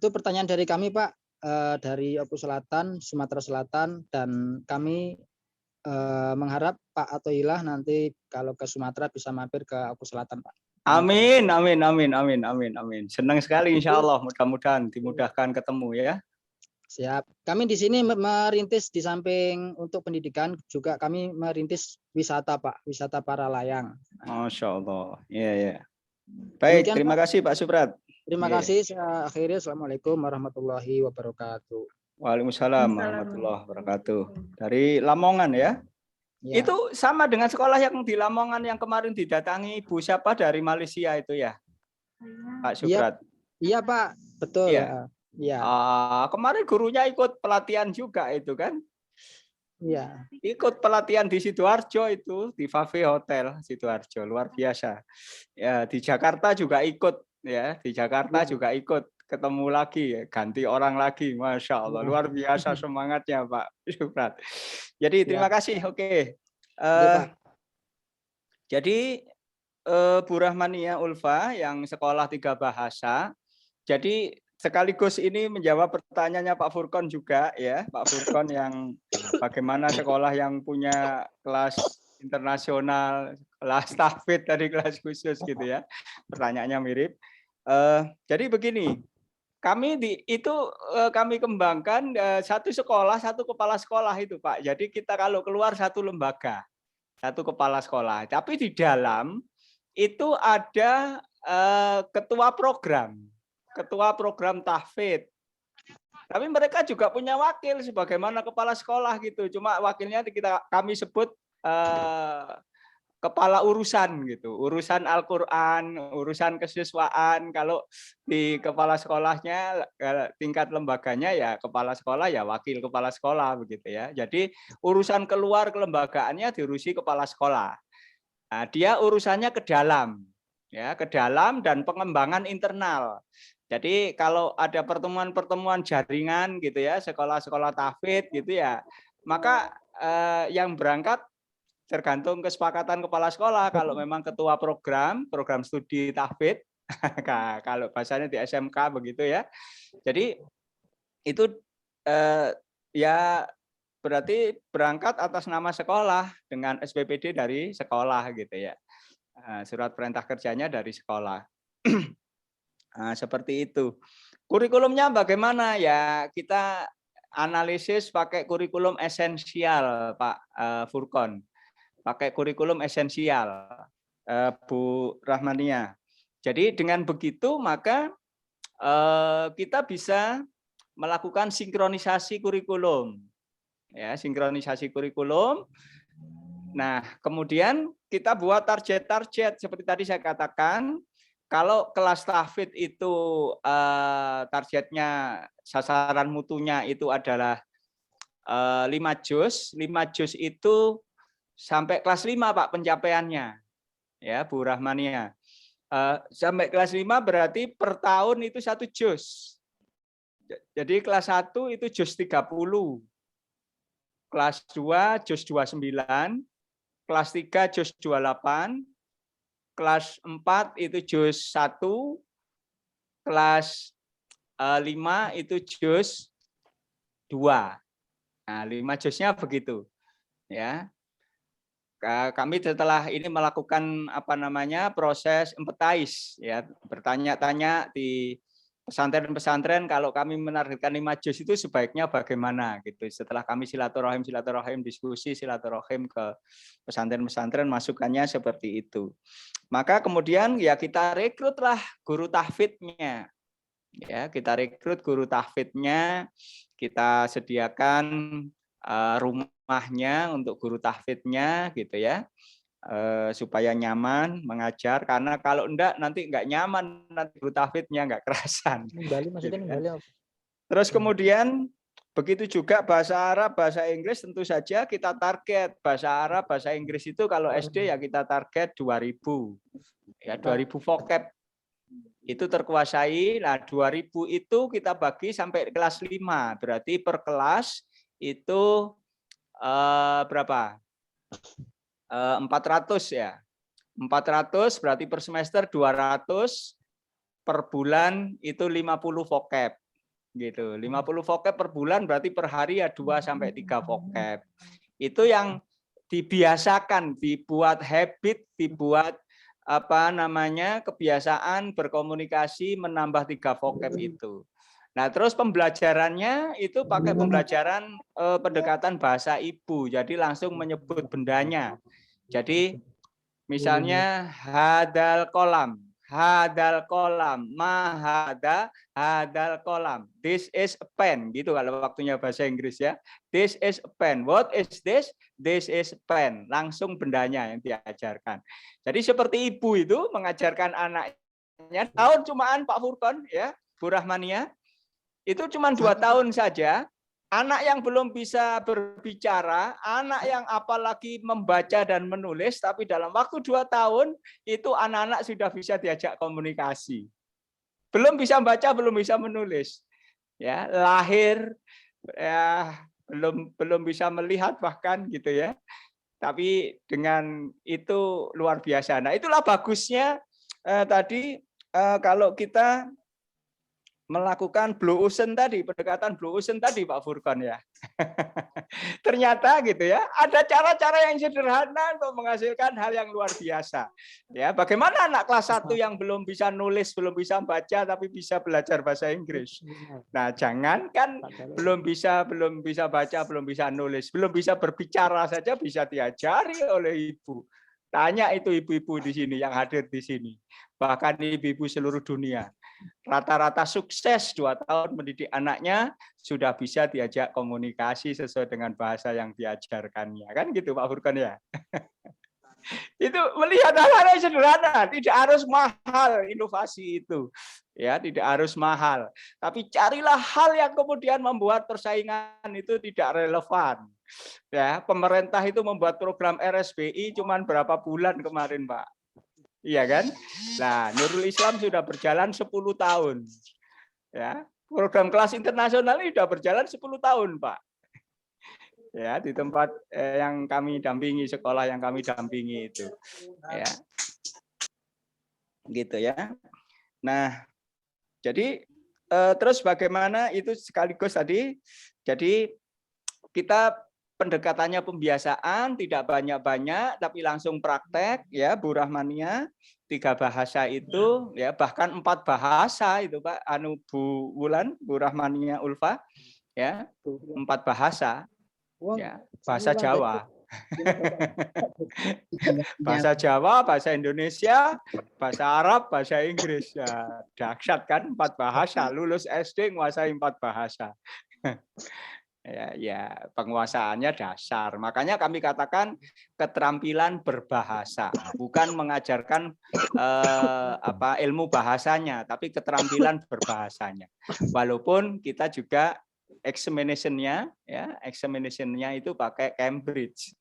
Itu pertanyaan dari kami, Pak. Dari Oku Selatan, Sumatera Selatan, dan kami mengharap Pak Athoillah nanti kalau ke Sumatera bisa mampir ke Oku Selatan, Pak. Amin, amin, amin, amin, amin, amin. Senang sekali, insya Allah. Mudah-mudahan dimudahkan ketemu ya. Siap. Kami di sini merintis di samping untuk pendidikan juga kami merintis wisata, Pak, wisata para layang. Masya Allah. Iya, ya. Baik, demikian, terima kasih Pak Suprat. Terima kasih. Saya akhiri. Assalamualaikum warahmatullahi wabarakatuh. Waalaikumsalam warahmatullahi wabarakatuh. Dari Lamongan ya? Ya. Itu sama dengan sekolah yang di Lamongan yang kemarin didatangi Ibu siapa dari Malaysia itu ya? Pak Suprat. Iya, Pak. Betul. Iya. Ya. Kemarin gurunya ikut pelatihan juga itu kan? Iya. Ikut pelatihan di Sidoarjo itu, di Fave Hotel Sidoarjo, luar biasa. Ya, di Jakarta juga ikut. Ya, di Jakarta juga ikut, ketemu lagi, ganti orang lagi, Masya Allah, luar biasa semangatnya Pak Suprat. Jadi terima kasih, oke. Jadi Bu Rahmania Ulfa yang sekolah 3 bahasa, jadi sekaligus ini menjawab pertanyaannya Pak Furkon juga ya, Pak Furkon yang bagaimana sekolah yang punya kelas internasional, kelas tahfidz dari kelas khusus gitu ya, pertanyaannya mirip. Jadi begini, kami kami kembangkan satu sekolah, satu kepala sekolah itu Pak. Jadi kita kalau keluar satu lembaga, satu kepala sekolah. Tapi di dalam itu ada ketua program tahfidz. Tapi mereka juga punya wakil sebagaimana kepala sekolah gitu. Cuma wakilnya kami sebut kepala urusan gitu, urusan Al-Quran, urusan kesiswaan. Kalau di kepala sekolahnya tingkat lembaganya ya kepala sekolah ya wakil kepala sekolah begitu ya. Jadi urusan keluar kelembagaannya diurusi kepala sekolah. Nah, dia urusannya ke dalam ya, ke dalam dan pengembangan internal. Jadi kalau ada pertemuan-pertemuan jaringan gitu ya, sekolah-sekolah tahfidz gitu ya, maka yang berangkat tergantung kesepakatan kepala sekolah. Kalau memang ketua program studi tahfidz, kalau bahasanya di SMK begitu ya. Jadi itu ya berarti berangkat atas nama sekolah dengan SPPD dari sekolah gitu ya. Surat perintah kerjanya dari sekolah. Nah, seperti itu. Kurikulumnya bagaimana ya? Kita analisis pakai kurikulum esensial, Pak Furkon. Pakai kurikulum esensial, Bu Rahmania. Jadi dengan begitu maka kita bisa melakukan sinkronisasi kurikulum. Ya, sinkronisasi kurikulum. Nah, kemudian kita buat target-target seperti tadi saya katakan. Kalau kelas tahfidz itu targetnya sasaran mutunya itu adalah 5 juz. 5 juz itu sampai kelas 5 Pak pencapaiannya. Ya, Bu Rahmania. Sampai kelas 5 berarti per tahun itu 1 juz. Jadi kelas 1 itu juz 30. Kelas 2 juz 29. Kelas 3 juz 28. Kelas 4 itu juz 1, kelas 5 itu juz 2. Nah, 5 juznya begitu. Ya. Kami setelah ini melakukan proses empathize ya, bertanya-tanya di pesantren-pesantren kalau kami menargetkan 5 juz itu sebaiknya bagaimana gitu. Setelah kami silaturahim diskusi silaturahim ke pesantren-pesantren masukannya seperti itu. Maka kemudian ya kita rekrutlah guru tahfidznya. Ya, kita rekrut guru tahfidznya, kita sediakan rumahnya untuk guru tahfidznya gitu ya. Supaya nyaman mengajar, karena kalau enggak nanti enggak nyaman, nanti guru tahfidznya enggak kerasan. Terus kemudian begitu juga bahasa Arab, bahasa Inggris tentu saja kita target. Bahasa Arab, bahasa Inggris itu kalau SD ya kita target 2000. Ya 2000 vocab itu terkuasai. Nah, 2000 itu kita bagi sampai kelas 5. Berarti per kelas itu berapa? 400 ya. 400 berarti per semester 200, per bulan itu 50 vocab. Gitu. 50 vocab per bulan berarti per hari ya 2 sampai 3 vocab. Itu yang dibiasakan, dibuat habit, dibuat kebiasaan berkomunikasi menambah 3 vocab itu. Nah, terus pembelajarannya itu pakai pembelajaran pendekatan bahasa ibu. Jadi langsung menyebut bendanya. Jadi misalnya hadal kolam, hadal kolam. This is a pen, gitu kalau waktunya bahasa Inggris ya. This is a pen. What is this? This is a pen. Langsung bendanya yang diajarkan. Jadi seperti ibu itu mengajarkan anaknya tahun cumaan Pak Furkon ya, Bu Rahmania. Itu cuma 2 tahun saja. Anak yang belum bisa berbicara, anak yang apalagi membaca dan menulis, tapi dalam waktu 2 tahun itu anak-anak sudah bisa diajak komunikasi. Belum bisa baca, belum bisa menulis. Ya, lahir ya belum bisa melihat bahkan gitu ya. Tapi dengan itu luar biasa. Nah, itulah bagusnya tadi kalau kita melakukan blue ocean tadi, pendekatan blue ocean tadi Pak Furkon ya. Ternyata gitu ya, ada cara-cara yang sederhana untuk menghasilkan hal yang luar biasa. Ya, bagaimana anak kelas 1 yang belum bisa nulis, belum bisa baca tapi bisa belajar bahasa Inggris. Nah, jangankan belum bisa baca, belum bisa nulis, belum bisa berbicara saja bisa diajari oleh ibu. Tanya itu ibu-ibu di sini yang hadir di sini. Bahkan ibu-ibu seluruh dunia. Rata-rata sukses 2 tahun mendidik anaknya sudah bisa diajak komunikasi sesuai dengan bahasa yang diajarkannya. Kan gitu Pak Furkon ya. Itu melihat hal-hal yang sederhana, tidak harus mahal inovasi itu. Ya, tidak harus mahal. Tapi carilah hal yang kemudian membuat persaingan itu tidak relevan. Ya, pemerintah itu membuat program RSBI cuman berapa bulan kemarin, Pak. Iya kan? Nah, Nurul Islam sudah berjalan 10 tahun. Ya, program kelas internasional ini sudah berjalan 10 tahun, Pak. Ya, di tempat yang kami dampingi, sekolah yang kami dampingi itu. Ya. Gitu ya. Nah, jadi terus bagaimana itu sekaligus tadi, jadi kita pendekatannya pembiasaan, tidak banyak-banyak, tapi langsung praktek, ya, Bu Rahmania, 3 bahasa itu, ya, bahkan 4 bahasa itu, Pak, Bu Wulan, Bu Rahmania Ulfa, ya, 4 bahasa, ya, bahasa Jawa. Bahasa Jawa, bahasa Indonesia, bahasa Arab, bahasa Inggris. Ya, dahsyat kan, 4 bahasa. Lulus SD menguasai 4 bahasa. Ya, penguasaannya dasar. Makanya kami katakan keterampilan berbahasa, bukan mengajarkan ilmu bahasanya, tapi keterampilan berbahasanya. Walaupun kita juga examination-nya, ya, examination-nya itu pakai Cambridge.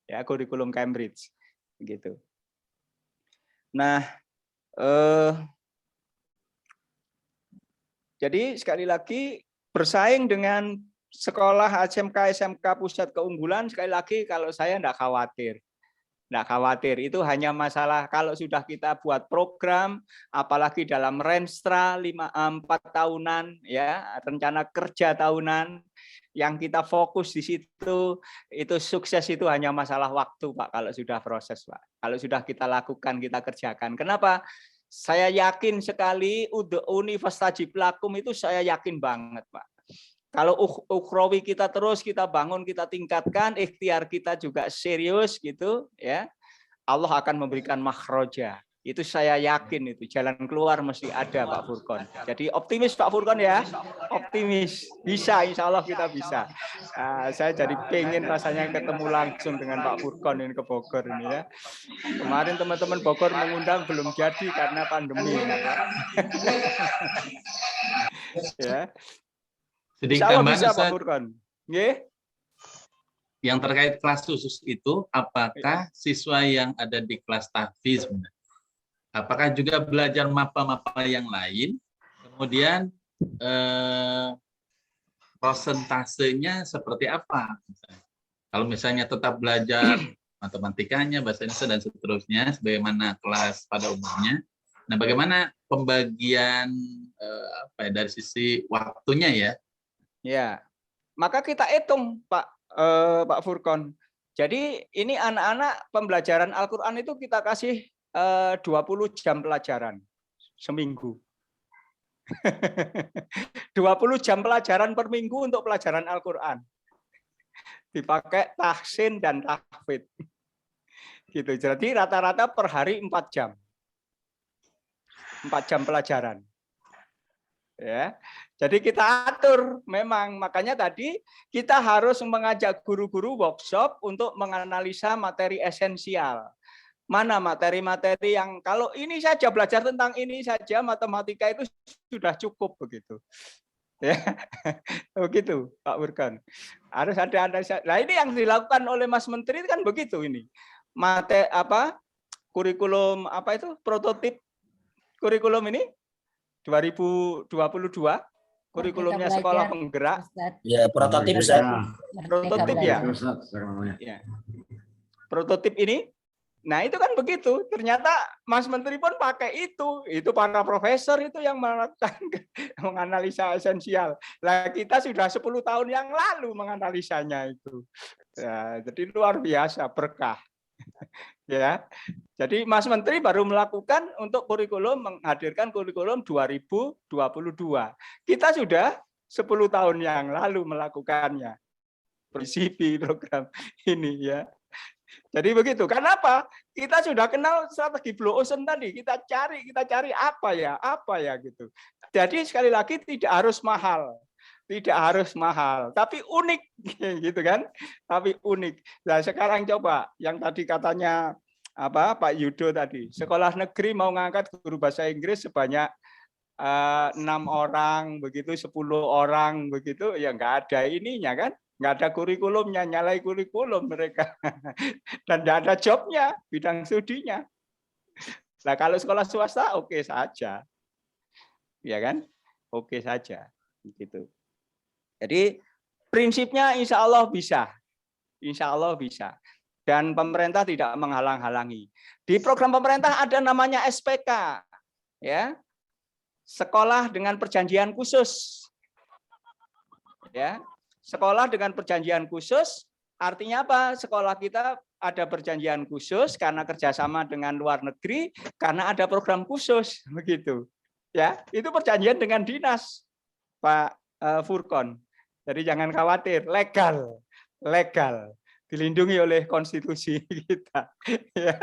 Ya, kurikulum Cambridge gitu. Nah, jadi sekali lagi bersaing dengan sekolah SMK pusat keunggulan, sekali lagi kalau saya enggak khawatir. Enggak khawatir, itu hanya masalah kalau sudah kita buat program, apalagi dalam Renstra 4 tahunan, ya, rencana kerja tahunan, yang kita fokus di situ, itu sukses itu hanya masalah waktu, Pak, kalau sudah proses, Pak. Kalau sudah kita lakukan, kita kerjakan. Kenapa? Saya yakin sekali Universitas Lakum itu saya yakin banget, Pak. Kalau ukhrawi kita terus kita bangun, kita tingkatkan, ikhtiar kita juga serius gitu, ya. Allah akan memberikan makhroja. Itu saya yakin, itu jalan keluar mesti ada, Pak Furqon. Jadi optimis Pak Furqon ya, optimis, bisa, insya Allah kita bisa. Saya jadi pengen rasanya ketemu langsung dengan Pak Furqon ini ke Bogor ini ya. Kemarin teman-teman Bogor mengundang belum jadi karena pandemi. Ya. Sedikit Insya Allah tambahan, bisa Pak Ustaz. Furqon. Nggih. Yang terkait kelas khusus itu, apakah siswa yang ada di kelas tahfiz, apakah juga belajar mapa-mapa yang lain, kemudian prosentasenya seperti apa? Kalau misalnya tetap belajar matematikanya, bahasa Indonesia, dan seterusnya, sebagaimana kelas pada umumnya, nah bagaimana pembagian dari sisi waktunya ya? Ya, maka kita hitung Pak Furqon. Jadi ini anak-anak pembelajaran Al-Quran itu kita kasih 20 jam pelajaran seminggu. 20 jam pelajaran per minggu untuk pelajaran Al-Quran. Dipakai tahsin dan tahfidz. Gitu. Jadi rata-rata per hari 4 jam. 4 jam pelajaran. Ya. Jadi kita atur memang, makanya tadi kita harus mengajak guru-guru workshop untuk menganalisa materi esensial. Mana materi-materi yang kalau ini saja belajar tentang ini saja matematika itu sudah cukup begitu. Ya. Begitu Pak Furqon. Harus ada analisa. Nah, ini yang dilakukan oleh Mas Menteri kan begitu ini. Kurikulum prototip kurikulum ini 2022 kurikulumnya sekolah penggerak. Ya, prototip Ustaz. Prototip ya. Ya. Prototip ini. Nah, itu kan begitu. Ternyata Mas Menteri pun pakai itu. Itu para profesor itu yang melakukan menganalisa esensial. Lah kita sudah 10 tahun yang lalu menganalisanya itu. Ya, jadi luar biasa berkah. Ya. Jadi Mas Menteri baru melakukan untuk kurikulum, menghadirkan kurikulum 2022. Kita sudah 10 tahun yang lalu melakukannya. Prinsip program ini ya. Jadi begitu. Kenapa? Kita sudah kenal strategi Blue Ocean tadi. Kita cari apa ya gitu. Jadi sekali lagi tidak harus mahal. Tidak harus mahal, tapi unik gitu kan? Tapi unik. Nah, sekarang coba yang tadi katanya Pak Yudo tadi, sekolah negeri mau ngangkat guru bahasa Inggris sebanyak 6 orang begitu, 10 orang begitu, ya nggak ada ininya kan? Nggak ada kurikulumnya, nyalai kurikulum mereka. Dan nggak ada jobnya, bidang studinya. Nah, kalau sekolah swasta oke saja. Ya kan? oke saja gitu. Jadi prinsipnya insya Allah bisa. Insya Allah bisa. Dan pemerintah tidak menghalang-halangi. Di program pemerintah ada namanya SPK, ya, sekolah dengan perjanjian khusus. Ya, sekolah dengan perjanjian khusus artinya apa? Sekolah kita ada perjanjian khusus karena kerjasama dengan luar negeri, karena ada program khusus, begitu. Ya, itu perjanjian dengan dinas, Pak Furkon. Jadi jangan khawatir, legal, dilindungi oleh konstitusi kita, ya.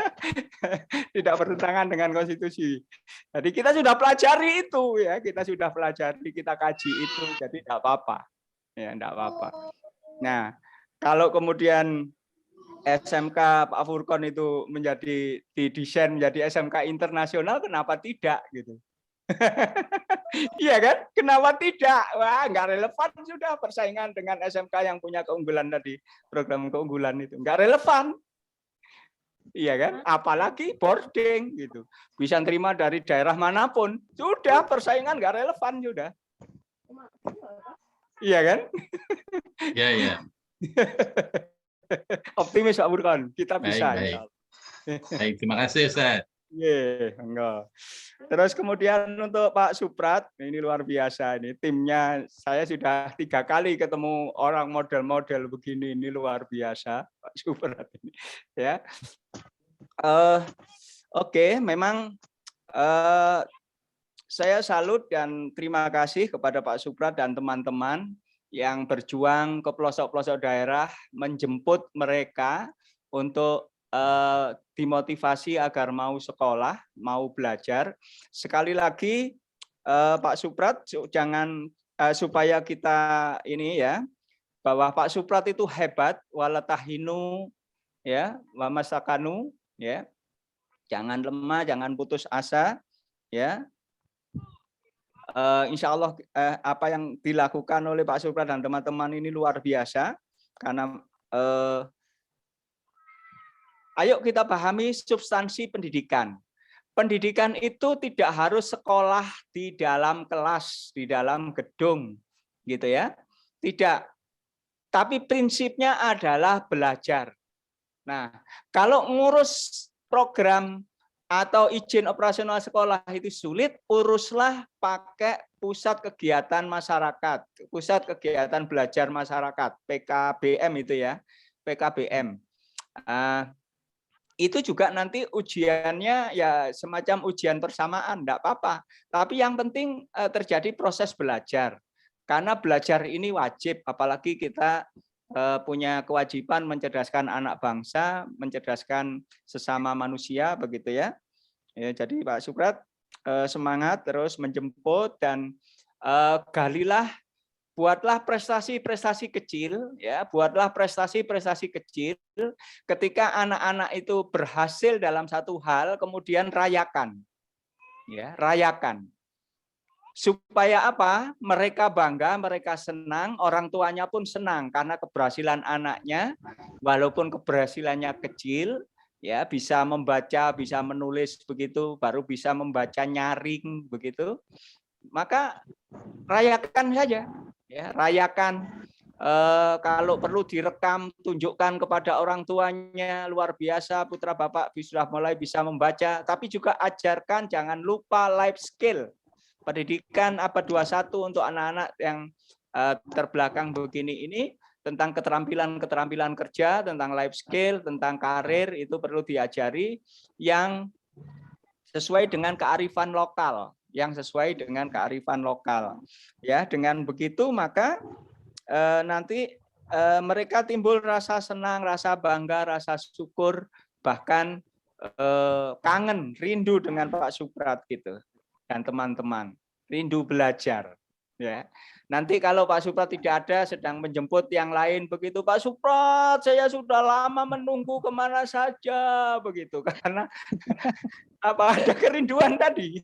Tidak bertentangan dengan konstitusi. Jadi kita sudah pelajari itu, ya, kita sudah pelajari, kita kaji itu, jadi tidak apa-apa, ya, tidak apa-apa. Nah, kalau kemudian SMK Pak Furkon itu menjadi didesain menjadi SMK internasional, kenapa tidak gitu? Iya kan? Kenapa tidak? Wah, nggak relevan sudah persaingan dengan SMK yang punya keunggulan tadi, program keunggulan itu nggak relevan. Iya kan? Apalagi boarding gitu, bisa terima dari daerah manapun, sudah persaingan nggak relevan sudah. Iya kan? Iya, iya. Optimis Pak Furkon, kita bisa. Baik. Baik, terima kasih Ustaz. Enggak. Terus kemudian untuk Pak Suprat, ini luar biasa ini timnya. Saya sudah 3 kali ketemu orang model-model begini, ini luar biasa Pak Suprat ini. Ya, oke, memang saya salut dan terima kasih kepada Pak Suprat dan teman-teman yang berjuang ke pelosok-pelosok daerah, menjemput mereka untuk dimotivasi agar mau sekolah, mau belajar. Sekali lagi Pak Suprat, jangan supaya kita ini ya, bahwa Pak Suprat itu hebat, walatahinu ya, wa masakanu ya. Jangan lemah, jangan putus asa ya. Insya Allah apa yang dilakukan oleh Pak Suprat dan teman-teman ini luar biasa, karena ayo kita pahami substansi pendidikan. Pendidikan itu tidak harus sekolah di dalam kelas, di dalam gedung, gitu ya. Tidak. Tapi prinsipnya adalah belajar. Nah, kalau ngurus program atau izin operasional sekolah itu sulit, uruslah pakai pusat kegiatan masyarakat, pusat kegiatan belajar masyarakat, PKBM itu ya, PKBM. Itu juga nanti ujiannya ya semacam ujian persamaan, enggak apa-apa. Tapi yang penting terjadi proses belajar. Karena belajar ini wajib, apalagi kita punya kewajiban mencerdaskan anak bangsa, mencerdaskan sesama manusia, begitu ya. Jadi Pak Suprat semangat terus menjemput dan galilah, buatlah prestasi-prestasi kecil, ya, buatlah prestasi-prestasi kecil. Ketika anak-anak itu berhasil dalam satu hal, kemudian rayakan, ya, rayakan. Supaya apa? Mereka bangga, mereka senang, orang tuanya pun senang karena keberhasilan anaknya, walaupun keberhasilannya kecil, ya, bisa membaca, bisa menulis begitu, baru bisa membaca nyaring begitu. Maka rayakan saja. Ya, rayakan, kalau perlu direkam, tunjukkan kepada orang tuanya, luar biasa putra bapak sudah mulai bisa membaca, tapi juga ajarkan, jangan lupa life skill, pendidikan abad 21 untuk anak-anak yang terbelakang begini ini, tentang keterampilan kerja, tentang life skill, tentang karir, itu perlu diajari yang sesuai dengan kearifan lokal. Yang sesuai dengan kearifan lokal. Ya, dengan begitu maka nanti mereka timbul rasa senang, rasa bangga, rasa syukur, bahkan kangen, rindu dengan Pak Suprat gitu dan teman-teman, rindu belajar. Ya, nanti kalau Pak Suprat tidak ada, sedang menjemput yang lain begitu, Pak Suprat, saya sudah lama menunggu kemana saja begitu, karena apa, ada kerinduan tadi,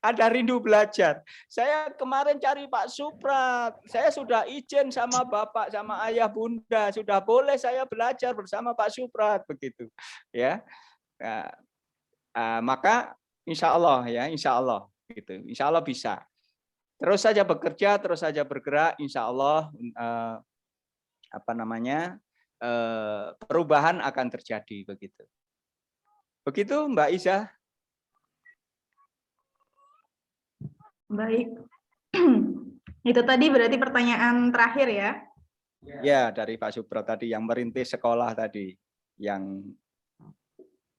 ada rindu belajar. Saya kemarin cari Pak Suprat, saya sudah izin sama bapak, sama ayah bunda, sudah boleh saya belajar bersama Pak Suprat begitu, ya. Maka insya Allah ya, insya Allah gitu, insya Allah bisa. terus saja bekerja, terus saja bergerak, insya Allah perubahan akan terjadi begitu. Begitu Mbak Isa. Baik. Itu tadi berarti pertanyaan terakhir ya? Ya, dari Pak Supro tadi yang merintis sekolah tadi, yang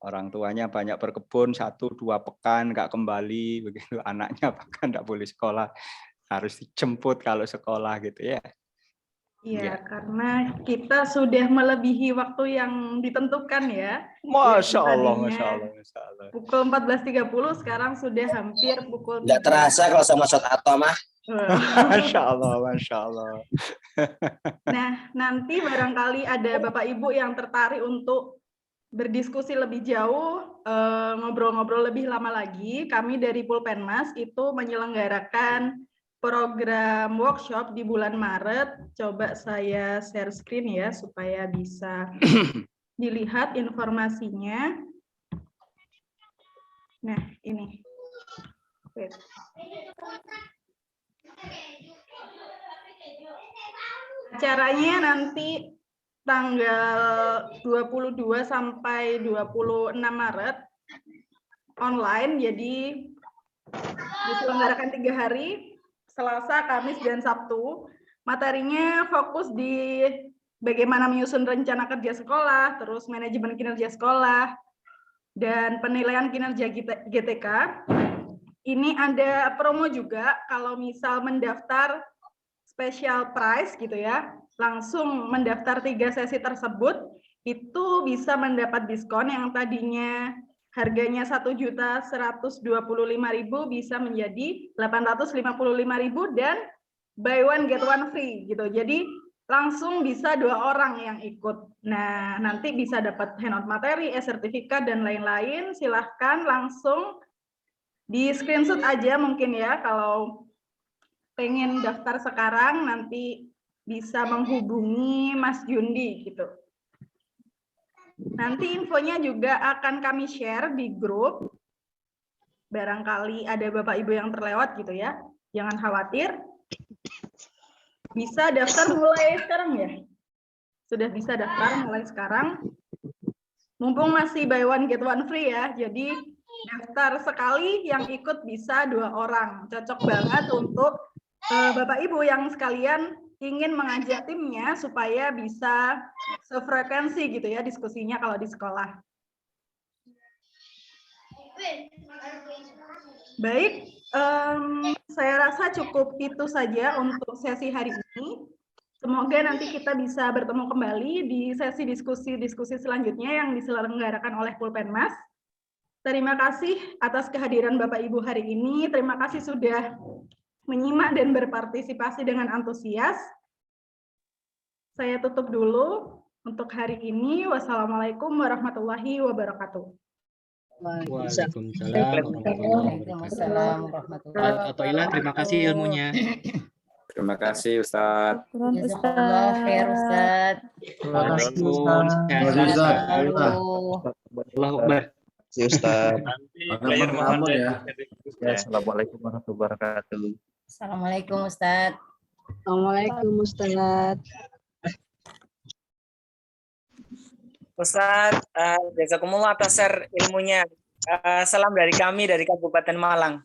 orang tuanya banyak berkebun 1-2 pekan nggak kembali, begitu anaknya bahkan nggak boleh sekolah, harus dijemput kalau sekolah gitu ya. Iya, karena kita sudah melebihi waktu yang ditentukan ya. Masya Allah, Tadinya Masya Allah, Masya Allah. pukul 14.30 sekarang sudah hampir pukul Nggak 3. terasa kalau sama shot atom mah. Masya Allah, Masya Allah. Nah, nanti barangkali ada Bapak Ibu yang tertarik untuk berdiskusi lebih jauh, ngobrol-ngobrol lebih lama lagi, kami dari Pulpenmas itu menyelenggarakan program workshop di bulan Maret. Coba saya share screen ya, supaya bisa dilihat informasinya. Nah, ini. Wait. Acaranya nanti tanggal 22 sampai 26 Maret online, jadi diselenggarakan 3 hari, Selasa, Kamis, dan Sabtu. Materinya fokus di bagaimana menyusun rencana kerja sekolah, terus manajemen kinerja sekolah, dan penilaian kinerja GTK. Ini ada promo juga, kalau misal mendaftar special price gitu ya, langsung mendaftar 3 sesi tersebut, itu bisa mendapat diskon yang tadinya harganya 1.125.000 bisa menjadi 855.000 dan buy one get one free gitu. Jadi langsung bisa 2 orang yang ikut. Nah, nanti bisa dapat handout materi, sertifikat dan lain-lain. Silahkan langsung di screenshot aja mungkin ya, kalau pengen daftar sekarang nanti bisa menghubungi Mas Jundi gitu. Nanti infonya juga akan kami share di grup. Barangkali ada Bapak Ibu yang terlewat gitu ya. Jangan khawatir. Bisa daftar mulai sekarang ya. Sudah bisa daftar mulai sekarang. Mumpung masih buy one get one free ya. Jadi daftar sekali, yang ikut bisa 2 orang. Cocok banget untuk Bapak Ibu yang sekalian ingin mengajak timnya supaya bisa sefrekuensi gitu ya diskusinya kalau di sekolah. Baik, saya rasa cukup itu saja untuk sesi hari ini. Semoga nanti kita bisa bertemu kembali di sesi diskusi-diskusi selanjutnya yang diselenggarakan oleh Pulpenmas. Terima kasih atas kehadiran Bapak Ibu hari ini. Terima kasih sudah menyimak dan berpartisipasi dengan antusias. Saya tutup dulu untuk hari ini. Wassalamualaikum warahmatullahi wabarakatuh. Waalaikumsalam warahmatullahi wabarakatuh. Atau Ila, terima kasih ilmunya. Terima kasih Ustadz. Jazakallah khair Ustadz. Terima kasih Ustadz. Allahu Akbar. Si Ustaz. Assalamualaikum warahmatullahi wabarakatuh. Assalamualaikum Ustadz. Assalamualaikum Ustadz. Ustadz, jazakumullah atas share ilmunya. Salam dari kami dari Kabupaten Malang.